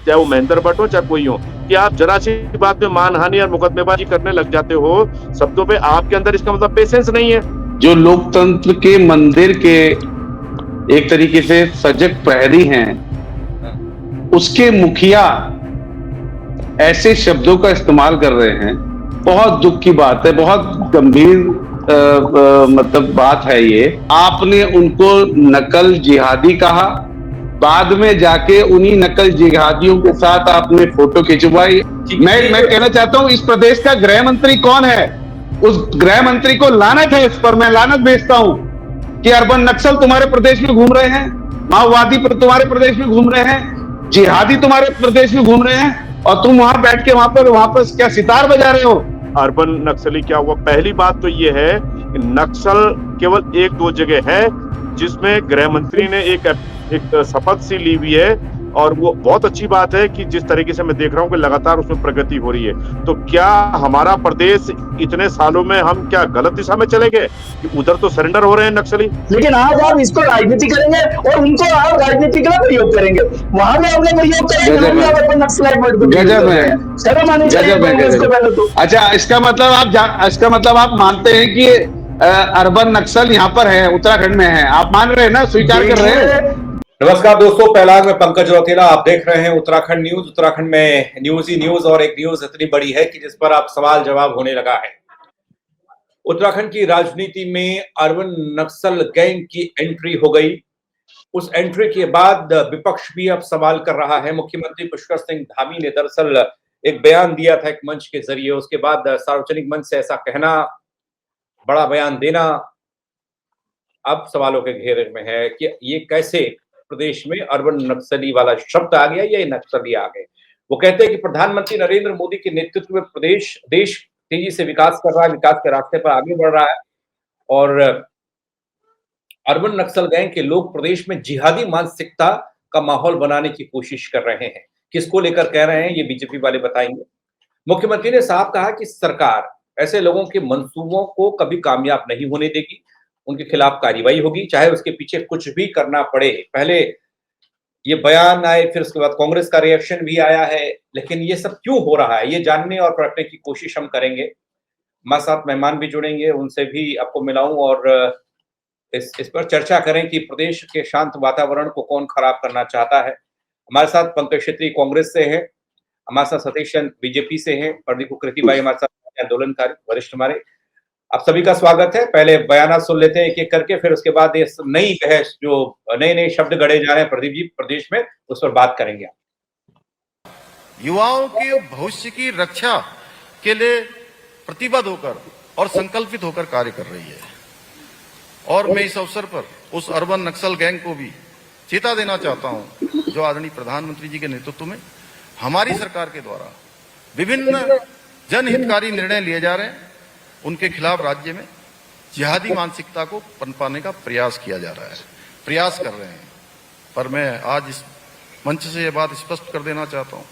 चाहे वो महेंद्र भट्ट हो चाहे कोई हो, कि आप जरा सी बात में मानहानि और मुकदमेबाजी करने लग जाते हो शब्दों पे, आपके अंदर इसका मतलब पेशेंस नहीं है। जो लोकतंत्र के मंदिर के एक तरीके से सजग प्रहरी हैं, उसके मुखिया ऐसे शब्दों का इस्तेमाल कर रहे हैं। बहुत दुख की बात है, बहुत गंभीर मतलब बात है ये। आपने उनको नकल जिहादी कहा, बाद में जाके उन्हीं नकल जिहादियों के साथ आपने फोटो खिंचवाई। मैं कहना चाहता हूं, इस प्रदेश का गृह मंत्री कौन है? उस गृह मंत्री को लानत है, इस पर मैं लानत भेजता हूं कि अर्बन नक्सल तुम्हारे प्रदेश में घूम रहे हैं, माओवादी तुम्हारे प्रदेश में घूम रहे हैं, जिहादी तुम्हारे प्रदेश में घूम रहे हैं, और तुम वहां बैठ के वहां पर क्या सितार बजा रहे हो? अर्बन नक्सली क्या हुआ? पहली बात तो ये है कि नक्सल केवल एक दो जगह है जिसमें गृह मंत्री ने एक शपथ सी ली हुई है, और वो बहुत अच्छी बात है कि जिस तरीके से मैं देख रहा हूँ कि लगातार उसमें प्रगति हो रही है। तो क्या हमारा प्रदेश इतने सालों में हम क्या गलत दिशा में चले गए कि उधर तो सरेंडर हो रहे हैं नक्सली? लेकिन आज आप इसको राजनीति करेंगे और उनको आप राजनीति का प्रयोग करेंगे, वहां में आपने प्रयोग करेंगे, गजब है, शर्म आनी चाहिए। अच्छा, इसका मतलब आप मानते हैं कि अर्बन नक्सल यहाँ पर है, उत्तराखंड में है, आप मान रहे हैं ना, स्वीकार कर रहे हैं? नमस्कार दोस्तों, पहला में पंकज रौतेला, आप देख रहे हैं उत्तराखंड न्यूज। उत्तराखंड में न्यूज ही न्यूज, और एक न्यूज इतनी बड़ी है कि जिस पर आप सवाल जवाब होने लगा है। उत्तराखंड की राजनीति में अर्बन नक्सल गैंग की एंट्री हो गई। उस एंट्री के बाद विपक्ष भी अब सवाल कर रहा है। मुख्यमंत्री पुष्कर सिंह धामी ने दरअसल एक बयान दिया था एक मंच के जरिए, उसके बाद सार्वजनिक मंच से ऐसा कहना, बड़ा बयान देना, अब सवालों के घेरे में है कि ये कैसे प्रदेश में अर्बन नक्सली वाला शब्द आ गया, या नक्सली आ गए। वो कहते हैं कि प्रधानमंत्री नरेंद्र मोदी के नेतृत्व में देश तेजी से विकास कर रहा है, विकास के रास्ते पर आगे बढ़ रहा है, और अर्बन नक्सल गैंग के लोग प्रदेश में जिहादी मानसिकता का माहौल बनाने की कोशिश कर रहे हैं। किसको लेकर कह रहे हैं, ये बीजेपी वाले बताएंगे। मुख्यमंत्री ने साफ कहा कि सरकार ऐसे लोगों के मंसूबों को कभी कामयाब नहीं होने देगी, उनके खिलाफ कार्रवाई होगी, चाहे उसके पीछे कुछ भी करना पड़े। पहले ये बयान आए, फिर उसके बाद कांग्रेस का रिएक्शन भी आया है, लेकिन ये सब क्यों हो रहा है, ये जानने और परखने की कोशिश हम करेंगे। हमारे साथ मेहमान भी जुड़ेंगे, उनसे भी आपको मिलाऊं और इस पर चर्चा करें कि प्रदेश के शांत वातावरण को कौन खराब करना चाहता है। हमारे साथ पंकज क्षेत्री कांग्रेस से हैं, हमारे साथ सतीश चंद बीजेपी से हैं, प्रदीप उक्रेती भाई हमारे साथ आंदोलनकारी वरिष्ठ हमारे। आप सभी का स्वागत है। पहले बयान सुन लेते हैं एक एक करके, फिर उसके बाद इस नई बहस, जो नए शब्द गढ़े जा रहे हैं प्रदीप जी प्रदेश में, उस पर बात करेंगे। युवाओं के भविष्य की रक्षा के लिए प्रतिबद्ध होकर और संकल्पित होकर कार्य कर रही है, और मैं इस अवसर पर उस अर्बन नक्सल गैंग को भी चेता देना चाहता हूं, जो आदरणीय प्रधानमंत्री जी के नेतृत्व में हमारी सरकार के द्वारा विभिन्न जनहितकारी निर्णय लिए जा रहे हैं, उनके खिलाफ राज्य में जिहादी मानसिकता को पनपाने का प्रयास किया जा रहा है, प्रयास कर रहे हैं। पर मैं आज इस मंच से यह बात स्पष्ट कर देना चाहता हूं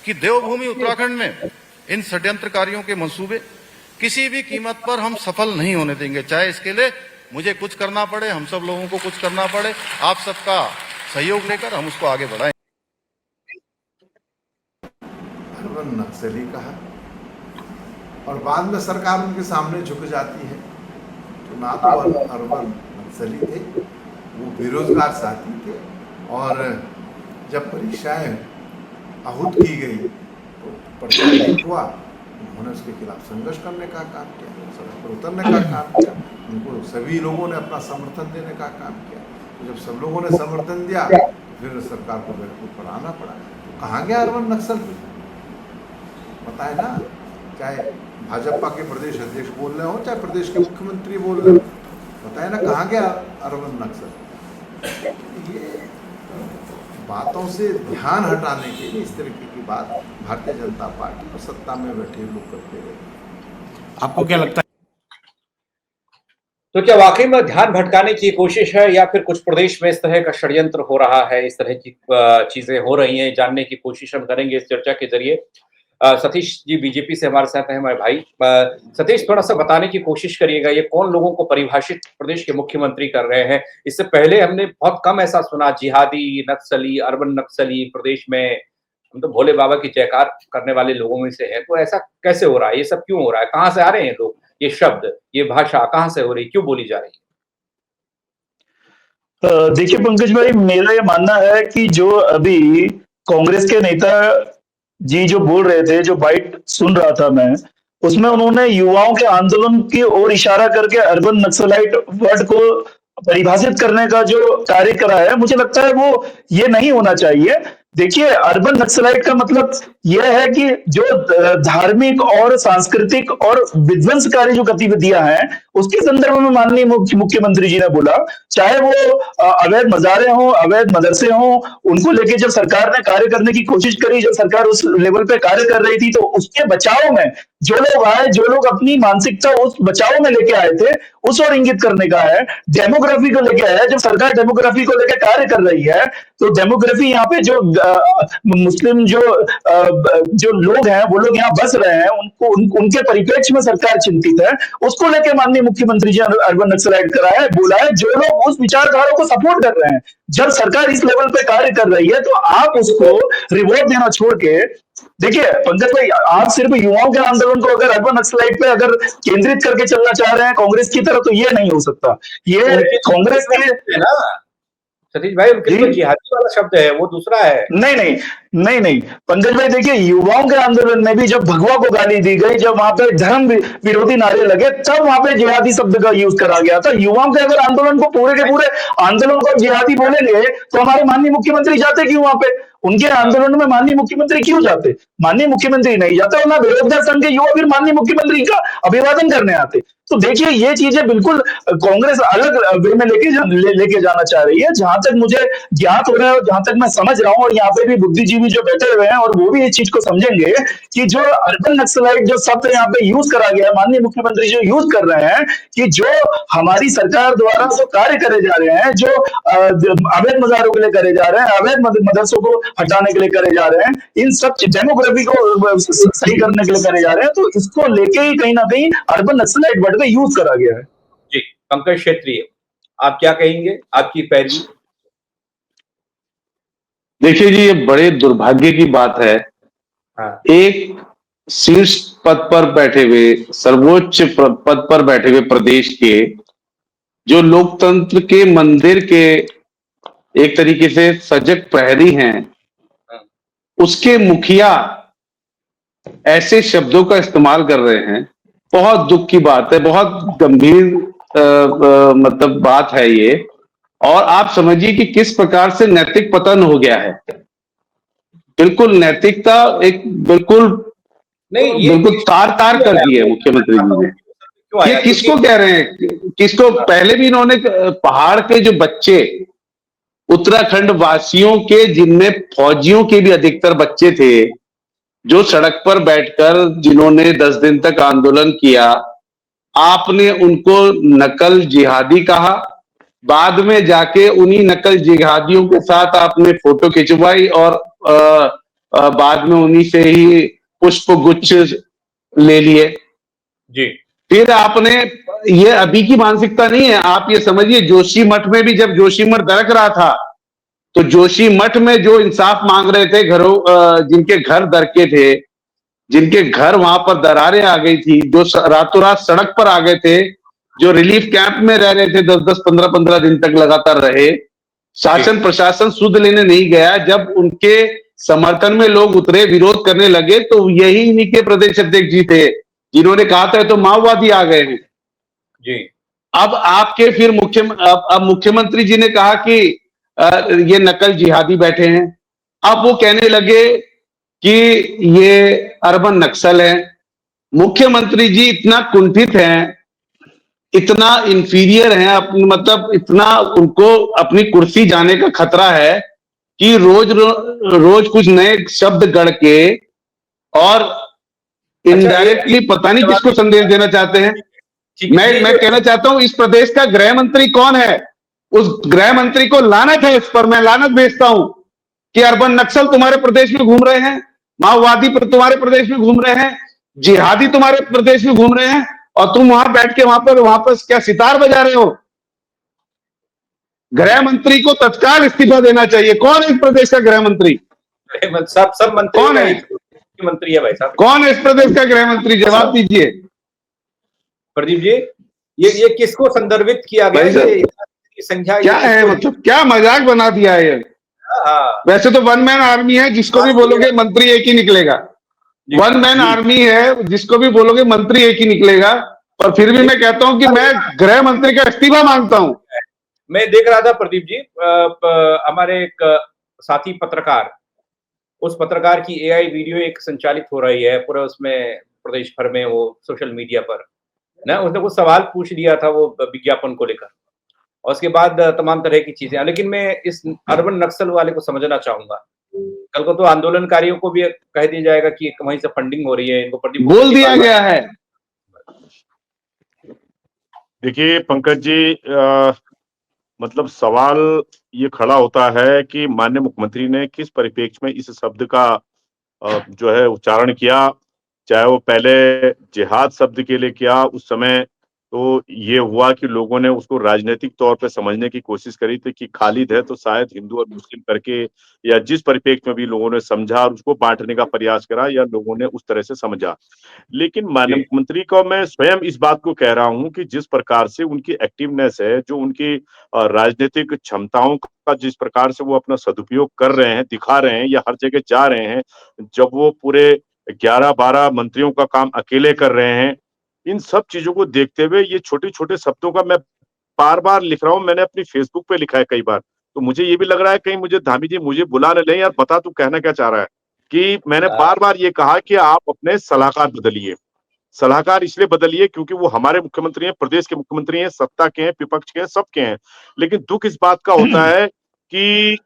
कि देवभूमि उत्तराखंड में इन षड्यंत्रकारियों के मंसूबे किसी भी कीमत पर हम सफल नहीं होने देंगे, चाहे इसके लिए मुझे कुछ करना पड़े, हम सब लोगों को कुछ करना पड़े। आप सबका सहयोग लेकर हम उसको आगे बढ़ाएं। अर्बन नक्सली कहा, और बाद में सरकार उनके सामने झुक जाती है। तो ना तो अर्बन नक्सली थे, वो बेरोजगार साथी थे, और जब परीक्षाएं आहूत की गई तो पर्चा लीक हुआ, उन्होंने उसके खिलाफ संघर्ष करने का काम किया, सड़क पर उतरने का काम किया, उनको सभी लोगों ने अपना समर्थन देने का काम किया। तो जब सब लोगों ने समर्थन दिया तो फिर सरकार को बेवकूफ बनाना पड़ा। तो कहाँ गया अर्बन नक्सल? बताए ना, चाहे भाजपा के प्रदेश अध्यक्ष बोल रहे हो, चाहे प्रदेश के मुख्यमंत्री बोल रहे हो, बताए ना कहाँ गया अर्बन नक्सल? ये बातों से ध्यान हटाने के लिए इस तरीके की बात भारतीय जनता पार्टी और सत्ता में बैठे लोग करते रहते। आपको क्या लगता है, तो क्या वाकई में ध्यान भटकाने की कोशिश है, या फिर कुछ प्रदेश में इस तरह का षड्यंत्र हो रहा है, इस तरह की चीजें हो रही हैं, जानने की कोशिश हम करेंगे इस चर्चा के जरिए। सतीश जी बीजेपी से हमारे साथ हैं हमारे भाई। सतीश, थोड़ा सा बताने की कोशिश करिएगा, ये कौन लोगों को परिभाषित प्रदेश के मुख्यमंत्री कर रहे हैं? इससे पहले हमने बहुत कम ऐसा सुना, जिहादी, नक्सली, अर्बन नक्सली प्रदेश में हम तो भोले बाबा की जयकार करने वाले लोगों में से हैं, तो ऐसा कैसे हो रहा है? ये सब क्यों हो रहा है? कहाँ से आ रहे हैं लोग? ये शब्द, ये भाषा कहाँ से हो रही है? क्यों बोली जा रही है? देखिए पंकज भाई, मेरा ये मानना है कि जो अभी कांग्रेस के नेता जी जो बोल रहे थे, जो बाइट सुन रहा था मैं, उसमें उन्होंने युवाओं के आंदोलन की ओर इशारा करके अर्बन नक्सलाइट वर्ड को परिभाषित करने का जो कार्य करा है, मुझे लगता है वो ये नहीं होना चाहिए। देखिए, अर्बन नक्सलाइट का मतलब यह है कि जो धार्मिक और सांस्कृतिक और विध्वंसकारी जो गतिविधियां हैं, उसके संदर्भ में माननीय मुख्यमंत्री जी ने बोला, चाहे वो अवैध मजारे हों, अवैध मदरसे हों, उनको लेके जब सरकार ने कार्य करने की कोशिश करी, जब सरकार उस लेवल पे कार्य कर रही थी, तो उसके बचाव में जो लोग आए, जो लोग अपनी मानसिकता उस बचाव में लेके आए थे, उस ओर इंगित करने का है। डेमोग्राफी को लेके है, जब सरकार डेमोग्राफी को लेकर कार्य कर रही है, तो डेमोग्राफी यहाँ पे जो मुस्लिम जो लोग हैं, वो लोग यहाँ बस रहे हैं, उनके परिप्रेक्ष्य में सरकार चिंतित है। उसको लेकर माननीय मुख्यमंत्री जी अर्बन नक्सलाइट करा है, बोला है, जो लोग उस विचारधारा को सपोर्ट कर रहे हैं, जब सरकार इस लेवल पे कार्य कर रही है, तो आप उसको रिवॉर्ड देना छोड़ के, देखिए पंकज भाई, आप सिर्फ युवाओं के आंदोलन को अगर अर्बन नक्सलाइट पे अगर केंद्रित करके चलना चाह रहे हैं कांग्रेस की तरह, तो ये नहीं हो सकता। ये कांग्रेस के लिए ना सतीश भाई, उनके लिए जिहादी वाला शब्द है, वो दूसरा है। नहीं पंकज भाई, देखिए, युवाओं के आंदोलन में भी जब भगवा को गाली दी गई, जब वहां पे धर्म विरोधी नारे लगे, तब वहां पे जिहादी शब्द का यूज करा गया था। युवाओं के अगर आंदोलन को पूरे के पूरे आंदोलन को जिहादी बोलेंगे, तो हमारे माननीय मुख्यमंत्री जाते क्यों वहां पे? उनके आंदोलन में माननीय मुख्यमंत्री क्यों जाते? माननीय मुख्यमंत्री नहीं जाते, और ना बेरोजगार संघ के युवा फिर माननीय मुख्यमंत्री का अभिवादन करने आते। तो देखिए, ये चीजें बिल्कुल कांग्रेस अलग वे में लेके जाना चाह रही है। जहां तक मुझे ज्ञात हो रहा है और जहां तक मैं समझ रहा हूं, और यहाँ पे भी बुद्धिजीवी जो बैठे हुए हैं, और वो भी इस चीज को समझेंगे कि जो अर्बन नक्सलाइट जो शब्द यहाँ पे यूज करा गया है, माननीय मुख्यमंत्री जो यूज कर रहे हैं, कि जो हमारी सरकार द्वारा जो कार्य करे जा रहे हैं, जो अवैध मजारों के लिए करे जा रहे हैं, अवैध मदरसों को हटाने के लिए करे जा रहे हैं, इन सब डेमोग्राफी को सही करने के लिए करे जा रहे हैं, तो इसको लेके ही कहीं ना कहीं अर्बन नक्सलाइट वर्ड का यूज करा गया है। जी, पंकज क्षेत्रीय, आप क्या कहेंगे? आपकी पैरवी। देखिए जी, ये बड़े दुर्भाग्य की बात है। हाँ। एक शीर्ष पद पर बैठे हुए, सर्वोच्च पद पर बैठे हुए प्रदेश के, जो लोकतंत्र के मंदिर के एक तरीके से सजग प्रहरी हैं, उसके मुखिया ऐसे शब्दों का इस्तेमाल कर रहे हैं। बहुत दुख की बात है, बहुत गंभीर मतलब बात है ये। और आप समझिए कि किस प्रकार से नैतिक पतन हो गया है। बिल्कुल नैतिकता एक बिल्कुल तार तार कर दी है मुख्यमंत्री जी ने। ये किसको कह रहे हैं? किसको? पहले भी इन्होंने पहाड़ के जो बच्चे, उत्तराखंड वासियों के, जिनमें फौजियों के भी अधिकतर बच्चे थे, जो सड़क पर बैठकर जिन्होंने 10 दिन तक आंदोलन किया, आपने उनको नकल जिहादी कहा। बाद में जाके उन्हीं नकल जिहादियों के साथ आपने फोटो खिंचवाई और बाद में उन्हीं से ही पुष्प गुच्छ ले लिए। जी। फिर आपने, ये अभी की मानसिकता नहीं है, आप ये समझिए, जोशीमठ में भी जब जोशीमठ दरक रहा था, तो जोशीमठ में जो इंसाफ मांग रहे थे, घरों जिनके घर दरके थे, जिनके घर वहां पर दरारें आ गई थी, जो रातों रात सड़क पर आ गए थे, जो रिलीफ कैंप में रह रहे थे 10-10, 15-15 दिन तक लगातार रहे, शासन प्रशासन सुध लेने नहीं गया। जब उनके समर्थन में लोग उतरे, विरोध करने लगे, तो यही इन्हीं के प्रदेश अध्यक्ष जी थे जिन्होंने कहा था तो माओवादी आ गए हैं। जी। अब आपके फिर अब मुख्यमंत्री जी ने कहा कि ये नकल जिहादी बैठे हैं। अब वो कहने लगे कि ये अर्बन नक्सल है। मुख्यमंत्री जी इतना कुंठित हैं, इतना इंफीरियर हैं, मतलब इतना उनको अपनी कुर्सी जाने का खतरा है कि रोज कुछ नए शब्द गढ़ के और इनडायरेक्टली पता नहीं किसको संदेश देना चाहते हैं। मैं कहना चाहता हूं, इस प्रदेश का गृह मंत्री कौन है? उस गृह मंत्री को लानत है, इस पर मैं लानत भेजता हूं कि अर्बन नक्सल तुम्हारे प्रदेश में घूम रहे हैं, माओवादी तुम्हारे प्रदेश में घूम रहे हैं, जिहादी तुम्हारे प्रदेश में घूम रहे हैं, और तुम वहां बैठ के वहां पर क्या सितार बजा रहे हो? गृह मंत्री को तत्काल इस्तीफा देना चाहिए। कौन है इस प्रदेश का गृह मंत्री? सब मंत्री कौन का है? एक मंत्री है भाई साहब। कौन है इस प्रदेश का गृह मंत्री? जवाब दीजिए प्रदीप जी, ये किसको संदर्भित किया गया? भाई साहब। ये संख्या ये क्या है किसको? मतलब, क्या मजाक बना दिया है ये? हाँ, वैसे तो वन मैन आर्मी है, जिसको भी बोलोगे मंत्री एक ही निकलेगा। वन मैन आर्मी है, जिसको भी बोलोगे मंत्री एक ही निकलेगा। और फिर भी मैं कहता हूं कि मैं गृह मंत्री का इस्तीफा मांगता हूं। मैं देख रहा था प्रदीप जी, हमारे एक साथी पत्रकार, उस पत्रकार की एआई वीडियो एक संचालित हो रही है पूरा, उसमें प्रदेश भर में वो सोशल मीडिया पर ना, उसने कुछ सवाल पूछ लिया था वो विज्ञापन को लेकर, और उसके बाद तमाम तरह की चीजें। लेकिन मैं इस अर्बन नक्सल वाले को समझना चाहूंगा। कल को तो आंदोलनकारियों को भी कह दिया जाएगा कि वहीं से फंडिंग हो रही है, इनको प्रदीप बोल दिया गया है। देखिए पंकज जी, मतलब सवाल ये खड़ा होता है कि माननीय मुख्यमंत्री ने किस परिप्रेक्ष्य में इस शब्द का जो है उच्चारण किया। चाहे वो पहले जिहाद शब्द के लिए किया, उस समय तो ये हुआ कि लोगों ने उसको राजनीतिक तौर पे समझने की कोशिश करी थी कि खालिद है तो शायद हिंदू और मुस्लिम करके, या जिस परिप्रेक्ष्य में भी लोगों ने समझा और उसको बांटने का प्रयास करा, या लोगों ने उस तरह से समझा। लेकिन माननीय जी, मुख्यमंत्री को मैं स्वयं इस बात को कह रहा हूं कि जिस प्रकार से उनकी एक्टिवनेस है, जो उनकी राजनीतिक क्षमताओं का जिस प्रकार से वो अपना सदुपयोग कर रहे हैं, दिखा रहे हैं, या हर जगह जा रहे हैं, जब वो पूरे 11-12 मंत्रियों का काम अकेले कर रहे हैं, इन सब चीजों को देखते हुए ये छोटे-छोटे शब्दों का मैं बार-बार लिख रहा हूँ, मैंने अपनी फेसबुक पे लिखा है कई बार। तो मुझे ये भी लग रहा है कहीं मुझे धामी जी मुझे बुला ना लें, यार बता तू कहना क्या चाह रहा है? कि मैंने बार-बार ये कहा कि आप अपने सलाहकार बदलिए। सलाहकार इसलिए बदलिए क्योंकि वो हमारे मुख्यमंत्री हैं, प्रदेश के मुख्यमंत्री हैं, सत्ता के हैं, विपक्ष के हैं, सबके हैं। लेकिन दुःख इस बात का होता है कि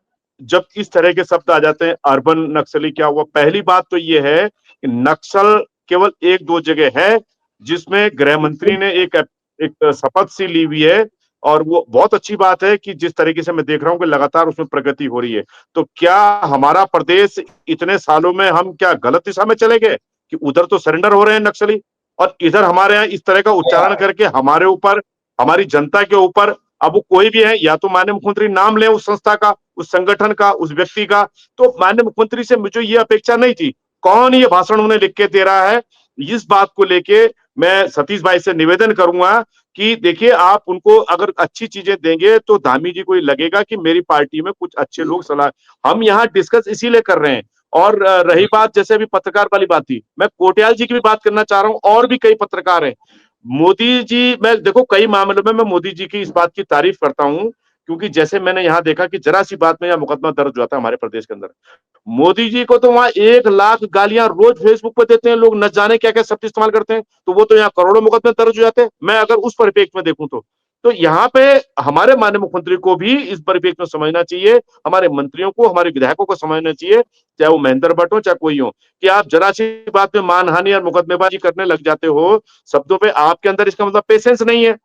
जब इस तरह के शब्द आ जाते हैं, अर्बन नक्सली क्या हुआ? पहली बात तो ये है कि नक्सल केवल 1-2 जगह है, जिसमें गृह मंत्री ने एक शपथ सी ली हुई है, और वो बहुत अच्छी बात है कि जिस तरीके से मैं देख रहा हूँ कि लगातार उसमें प्रगति हो रही है। तो क्या हमारा प्रदेश इतने सालों में हम क्या गलत दिशा में चले गए कि उधर तो सरेंडर हो रहे हैं नक्सली, और इधर हमारे यहाँ इस तरह का उच्चारण करके हमारे ऊपर, हमारी जनता के ऊपर, अब वो कोई भी है, या तो माननीय मुख्यमंत्री नाम लें उस संस्था का, उस संगठन का, उस व्यक्ति का। तो माननीय मुख्यमंत्री से मुझे ये अपेक्षा नहीं थी। कौन ये भाषण उन्हें लिख के दे रहा है? इस बात को लेके मैं सतीश भाई से निवेदन करूंगा कि देखिए, आप उनको अगर अच्छी चीजें देंगे तो धामी जी को ये लगेगा कि मेरी पार्टी में कुछ अच्छे लोग सलाह, हम यहाँ डिस्कस इसीलिए कर रहे हैं। और रही बात जैसे अभी पत्रकार वाली बात थी, मैं कोटियाल जी की भी बात करना चाह रहा हूँ, और भी कई पत्रकार हैं। मोदी जी, मैं देखो कई मामलों में मैं मोदी जी की इस बात की तारीफ करता हूँ, क्योंकि जैसे मैंने यहाँ देखा कि जरा सी बात में यहाँ मुकदमा दर्ज हुआ था हमारे प्रदेश के अंदर। मोदी जी को तो वहां 1 लाख गालियां रोज फेसबुक पे देते हैं लोग, न जाने क्या क्या शब्द इस्तेमाल करते हैं, तो वो तो यहाँ करोड़ों मुकदमे दर्ज हो जाते हैं। मैं अगर उस परिप्रेक्ष्य में देखूं तो यहाँ पे हमारे माननीय मुख्यमंत्री को भी इस परिप्रेक्ष्य में समझना चाहिए, हमारे मंत्रियों को, हमारे विधायकों को समझना चाहिए, चाहे वो महेंद्र भट्ट हो चाहे कोई हो, कि आप जरा सी बात में मानहानि और मुकदमेबाजी करने लग जाते हो शब्दों पे, आपके अंदर इसका मतलब पेशेंस नहीं है।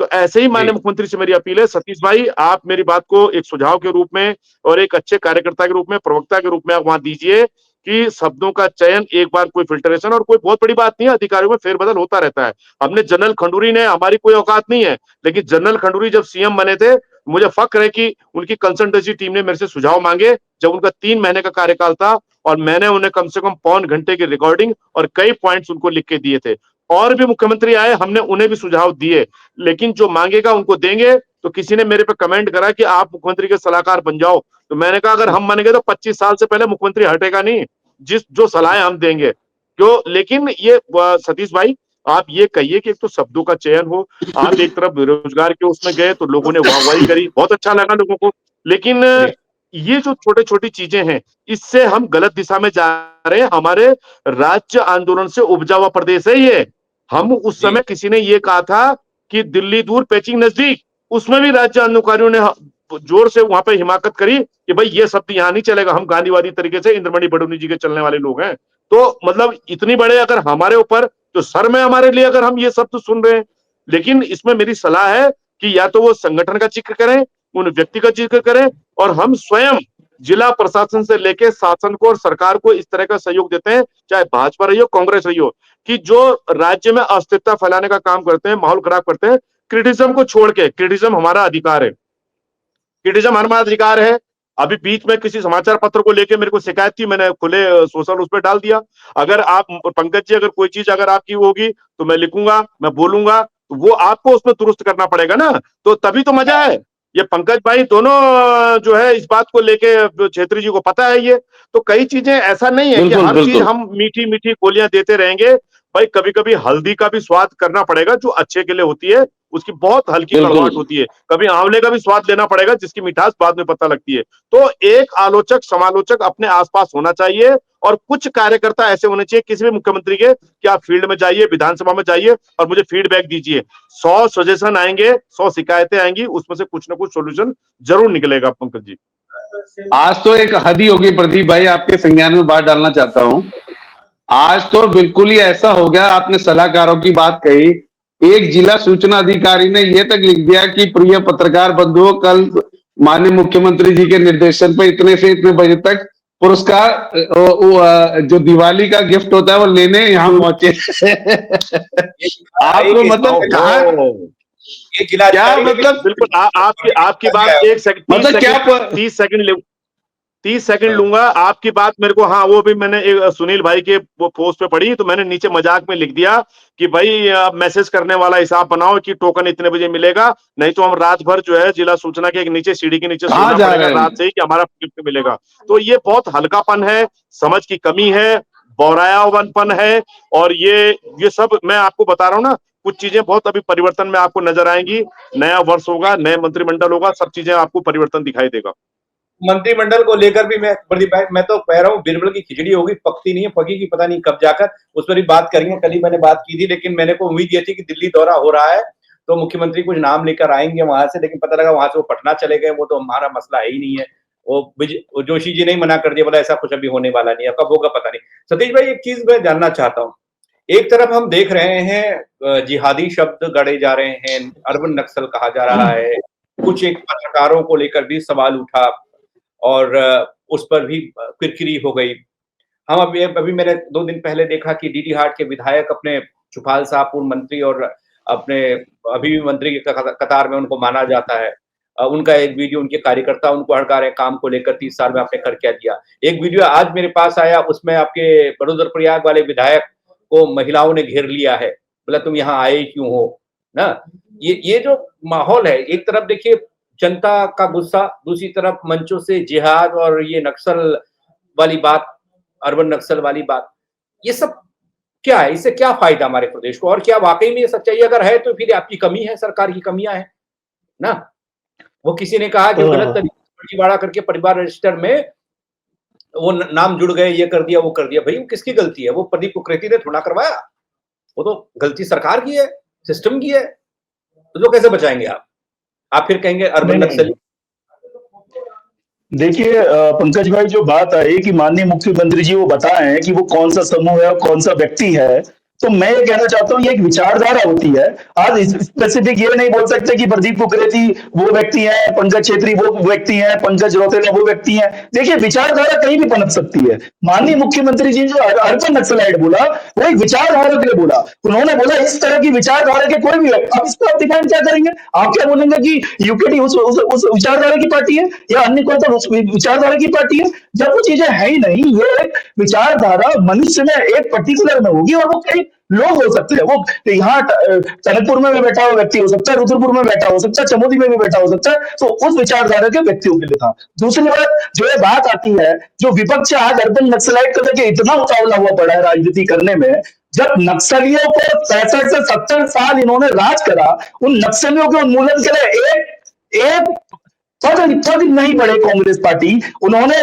तो ऐसे ही जी, माननीय मुख्यमंत्री से मेरी अपील है, सतीश भाई आप मेरी बात को एक सुझाव के रूप में और एक अच्छे कार्यकर्ता के रूप में, प्रवक्ता के रूप में आप वहां दीजिए कि शब्दों का चयन एक बार, कोई फिल्टरेशन, और कोई बहुत बड़ी बात नहीं है, अधिकारियों में फेरबदल होता रहता है। हमने जनरल खंडूरी ने, हमारी कोई औकात नहीं है, लेकिन जनरल खंडूरी जब सीएम बने थे, मुझे फक्र है कि उनकी कंसल्टेंसी टीम ने मेरे से सुझाव मांगे, जब उनका 3 महीने का कार्यकाल था, और मैंने उन्हें कम से कम पौन घंटे की रिकॉर्डिंग और कई पॉइंट्स उनको लिख के दिए थे। और भी मुख्यमंत्री आए, हमने उन्हें भी सुझाव दिए, लेकिन जो मांगेगा उनको देंगे। तो किसी ने मेरे पे कमेंट करा कि आप मुख्यमंत्री के सलाहकार बन जाओ, तो मैंने कहा अगर हम बनेंगे तो 25 साल से पहले मुख्यमंत्री हटेगा नहीं, जिस जो सलाह हम देंगे क्यों। लेकिन ये सतीश भाई, आप ये कहिए कि एक तो शब्दों का चयन हो, आप एक तरफ बेरोजगार के उसमें गए तो लोगों ने वाहवाही करी, बहुत अच्छा लगा लोगों को, लेकिन जी, ये जो छोटे छोटी चीजें हैं, इससे हम गलत दिशा में जा रहे हैं। हमारे राज्य आंदोलन से उपजा हुआ प्रदेश है ये। हम उस जी, समय, किसी ने ये कहा था कि दिल्ली दूर पेचिंग नजदीक, उसमें भी राज्य आंदोलनकारियों ने जोर से वहां पे हिमाकत करी कि भाई ये शब्द यहाँ नहीं चलेगा, हम गांधीवादी तरीके से इंद्रमणि बडोनी जी के चलने वाले लोग हैं। तो मतलब इतनी बड़े अगर हमारे ऊपर, तो सर में हमारे लिए अगर हम ये शब्द सुन रहे हैं। लेकिन इसमें मेरी सलाह है कि या तो वो संगठन का जिक्र करें, उन व्यक्ति का जिक्र करें, और हम स्वयं जिला प्रशासन से लेके शासन को और सरकार को इस तरह का सहयोग देते हैं, चाहे भाजपा रही हो, कांग्रेस रही हो, कि जो राज्य में अस्थिरता फैलाने का काम करते हैं, माहौल खराब करते हैं, क्रिटिसिज्म को छोड़ के, क्रिटिसिज्म हमारा अधिकार है, क्रिटिसिज्म हमारा अधिकार है। अभी बीच में किसी समाचार पत्र को लेके मेरे को शिकायत थी, मैंने खुले सोशल उस पर डाल दिया। अगर आप पंकज जी, अगर कोई चीज अगर आपकी होगी तो मैं लिखूंगा, मैं बोलूंगा, तो वो आपको उसमें दुरुस्त करना पड़ेगा ना, तो तभी तो मजा है। ये पंकज भाई दोनों जो है इस बात को लेके छेत्री जी को पता है ये, तो कई चीजें ऐसा नहीं है कि बिल्कुल हर चीज बिल्कुल। हम मीठी मीठी गोलियां देते रहेंगे। भाई कभी कभी हल्दी का भी स्वाद करना पड़ेगा जो अच्छे के लिए होती है, उसकी बहुत हल्की बिल्कुल कड़वाहट होती है। कभी आंवले का भी स्वाद लेना पड़ेगा जिसकी मिठास बाद में पता लगती है। तो एक आलोचक समालोचक अपने आसपास होना चाहिए, और कुछ कार्यकर्ता ऐसे होने चाहिए किसी भी मुख्यमंत्री के कि आप फील्ड में जाइए, विधानसभा में जाइए और मुझे फीडबैक दीजिए। 100 सजेशन आएंगे, 100 शिकायतें आएंगी, उसमें से कुछ ना कुछ सोल्यूशन जरूर निकलेगा पंकज जी। आज तो एक हद ही होगी प्रदीप भाई, आपके संज्ञान में बात डालना चाहता हूं। आज तो बिल्कुल ही ऐसा हो गया, आपने सलाहकारों की बात कही, एक जिला सूचना अधिकारी ने यह तक लिख दिया कि प्रिय पत्रकार बंधुओं, कल माननीय मुख्यमंत्री जी के निर्देशन पर इतने से इतने बजे तक पुरस्कार जो दिवाली का गिफ्ट होता है वो लेने यहाँ पहुंचे। आपको मतलब कहा, क्या मतलब, बिल्कुल आपकी आपकी बात एक सेकंड, 30 मतलब क्या सेकंड 30 सेकंड 30 सेकंड लूंगा आपकी बात मेरे को। हाँ, वो भी मैंने एक सुनील भाई के वो पोस्ट पे पढ़ी, तो मैंने नीचे मजाक में लिख दिया कि भाई मैसेज करने वाला हिसाब बनाओ कि टोकन इतने बजे मिलेगा, नहीं तो हम रात भर जो है जिला सूचना के एक नीचे सीढ़ी के नीचे कहाँ सोना जा पड़ेगा रहे हैं? रात से ही कि हमारा गिफ्ट मिलेगा। तो ये बहुत हल्कापन है, समझ की कमी है, बौरायापन है। और ये सब मैं आपको बता रहा हूँ ना, कुछ चीजें बहुत अभी परिवर्तन में आपको नजर आएंगी। नया वर्ष होगा, नए मंत्रिमंडल होगा, सब चीजें आपको परिवर्तन दिखाई देगा। मंत्रिमंडल को लेकर भी मैं प्रदीप भाई, मैं तो कह रहा हूँ बिरबल की खिचड़ी होगी, पकती नहीं है, पकेगी पता नहीं कब जाकर, उस पर भी बात करेंगे। कल ही मैंने बात की थी, लेकिन मैंने को उम्मीद ये थी कि दिल्ली दौरा हो रहा है तो मुख्यमंत्री कुछ नाम लेकर आएंगे वहां से, लेकिन पता लगा वहां से वो पटना चले गए। वो तो हमारा मसला है ही नहीं है। वो जोशी जी ने ही मना कर दिया, बोला ऐसा कुछ अभी होने वाला नहीं है, कब होगा पता नहीं। सतीश भाई, एक चीज मैं जानना चाहता हूँ, एक तरफ हम देख रहे हैं जिहादी शब्द गढ़े जा रहे हैं, अर्बन नक्सल कहा जा रहा है, कुछ एक पत्रकारों को लेकर भी सवाल उठा और उस पर भी किरकिरी हो गई। हम अभी मैंने 2 दिन पहले देखा कि डीडी हाट के विधायक अपने छुपाल साहब, पूर्व मंत्री और अपने अभी भी मंत्री के कतार में उनको माना जाता है। उनका एक वीडियो, उनके कार्यकर्ता उनको हड़का रहे काम को लेकर, 30 साल में आपने कर क्या दिया। एक वीडियो आज मेरे पास आया, उसमें आपके बड़ौदा प्रयाग वाले विधायक को महिलाओं ने घेर लिया है, बोला तुम यहाँ आए क्यों हो ना। ये जो माहौल है, एक तरफ देखिए जनता का गुस्सा, दूसरी तरफ मंचों से जिहाद और ये नक्सल वाली बात, अर्बन नक्सल वाली बात, ये सब क्या है? इससे क्या फायदा हमारे प्रदेश को? और क्या वाकई में ये सच्चाई अगर है तो फिर आपकी कमी है, सरकार की कमियां हैं ना। वो किसी ने कहा कि गलत तरीके से फर्जीवाड़ा करके परिवार रजिस्टर में वो नाम जुड़ गए, ये कर दिया वो कर दिया। भाई वो किसकी गलती है? वो प्रदीप कुकरेती ने थोड़ा करवाया, वो तो गलती सरकार की है, सिस्टम की है। तो कैसे बचाएंगे आप फिर कहेंगे अर्बन नक्सली। देखिए पंकज भाई, जो बात आई कि माननीय मुख्यमंत्री जी वो बताएं कि वो कौन सा समूह है और कौन सा व्यक्ति है, तो मैं ये कहना चाहता हूँ ये एक विचारधारा होती है। आज स्पेसिफिक ये नहीं बोल सकते कि प्रदीप कुकरेती वो व्यक्ति है, पंकज छेत्री वो व्यक्ति है, पंकज रौतेला वो व्यक्ति है। देखिए विचारधारा कहीं भी पनप सकती है। माननीय मुख्यमंत्री जी जो अर्बन नक्सलाइट बोला, वो एक विचारधारा के लिए बोला। उन्होंने बोला इस तरह की विचारधारा के कोई भी, अब इस पर आप डिफाइन क्या करेंगे? आप क्या बोलेंगे कि यूकेडी उस विचारधारा की पार्टी है या अन्य कोई तो उस विचारधारा की पार्टी है? जब वो चीजें है ही नहीं, ये एक विचारधारा मनुष्य में एक पर्टिकुलर में होगी, और वो कई लोग हो सकते हैं। वो यहाँ टनकपुर में भी बैठा हुआ व्यक्ति हो सकता है, रुद्रपुर में बैठा हो सकता है, चमोली में भी बैठा हो सकता है। तो उस विचारधारा के व्यक्तियों के लिए था। दूसरी बात जो ये बात आती है, जो विपक्ष आज अर्बन नक्सलाइट को लेकर इतना उतावला हुआ पड़ा है राजनीति करने में, जब नक्सलियों को 65 से 70 साल इन्होंने राज करा, उन नक्सलियों के उन्मूलन के लिए एक पद नहीं पड़े कांग्रेस पार्टी। उन्होंने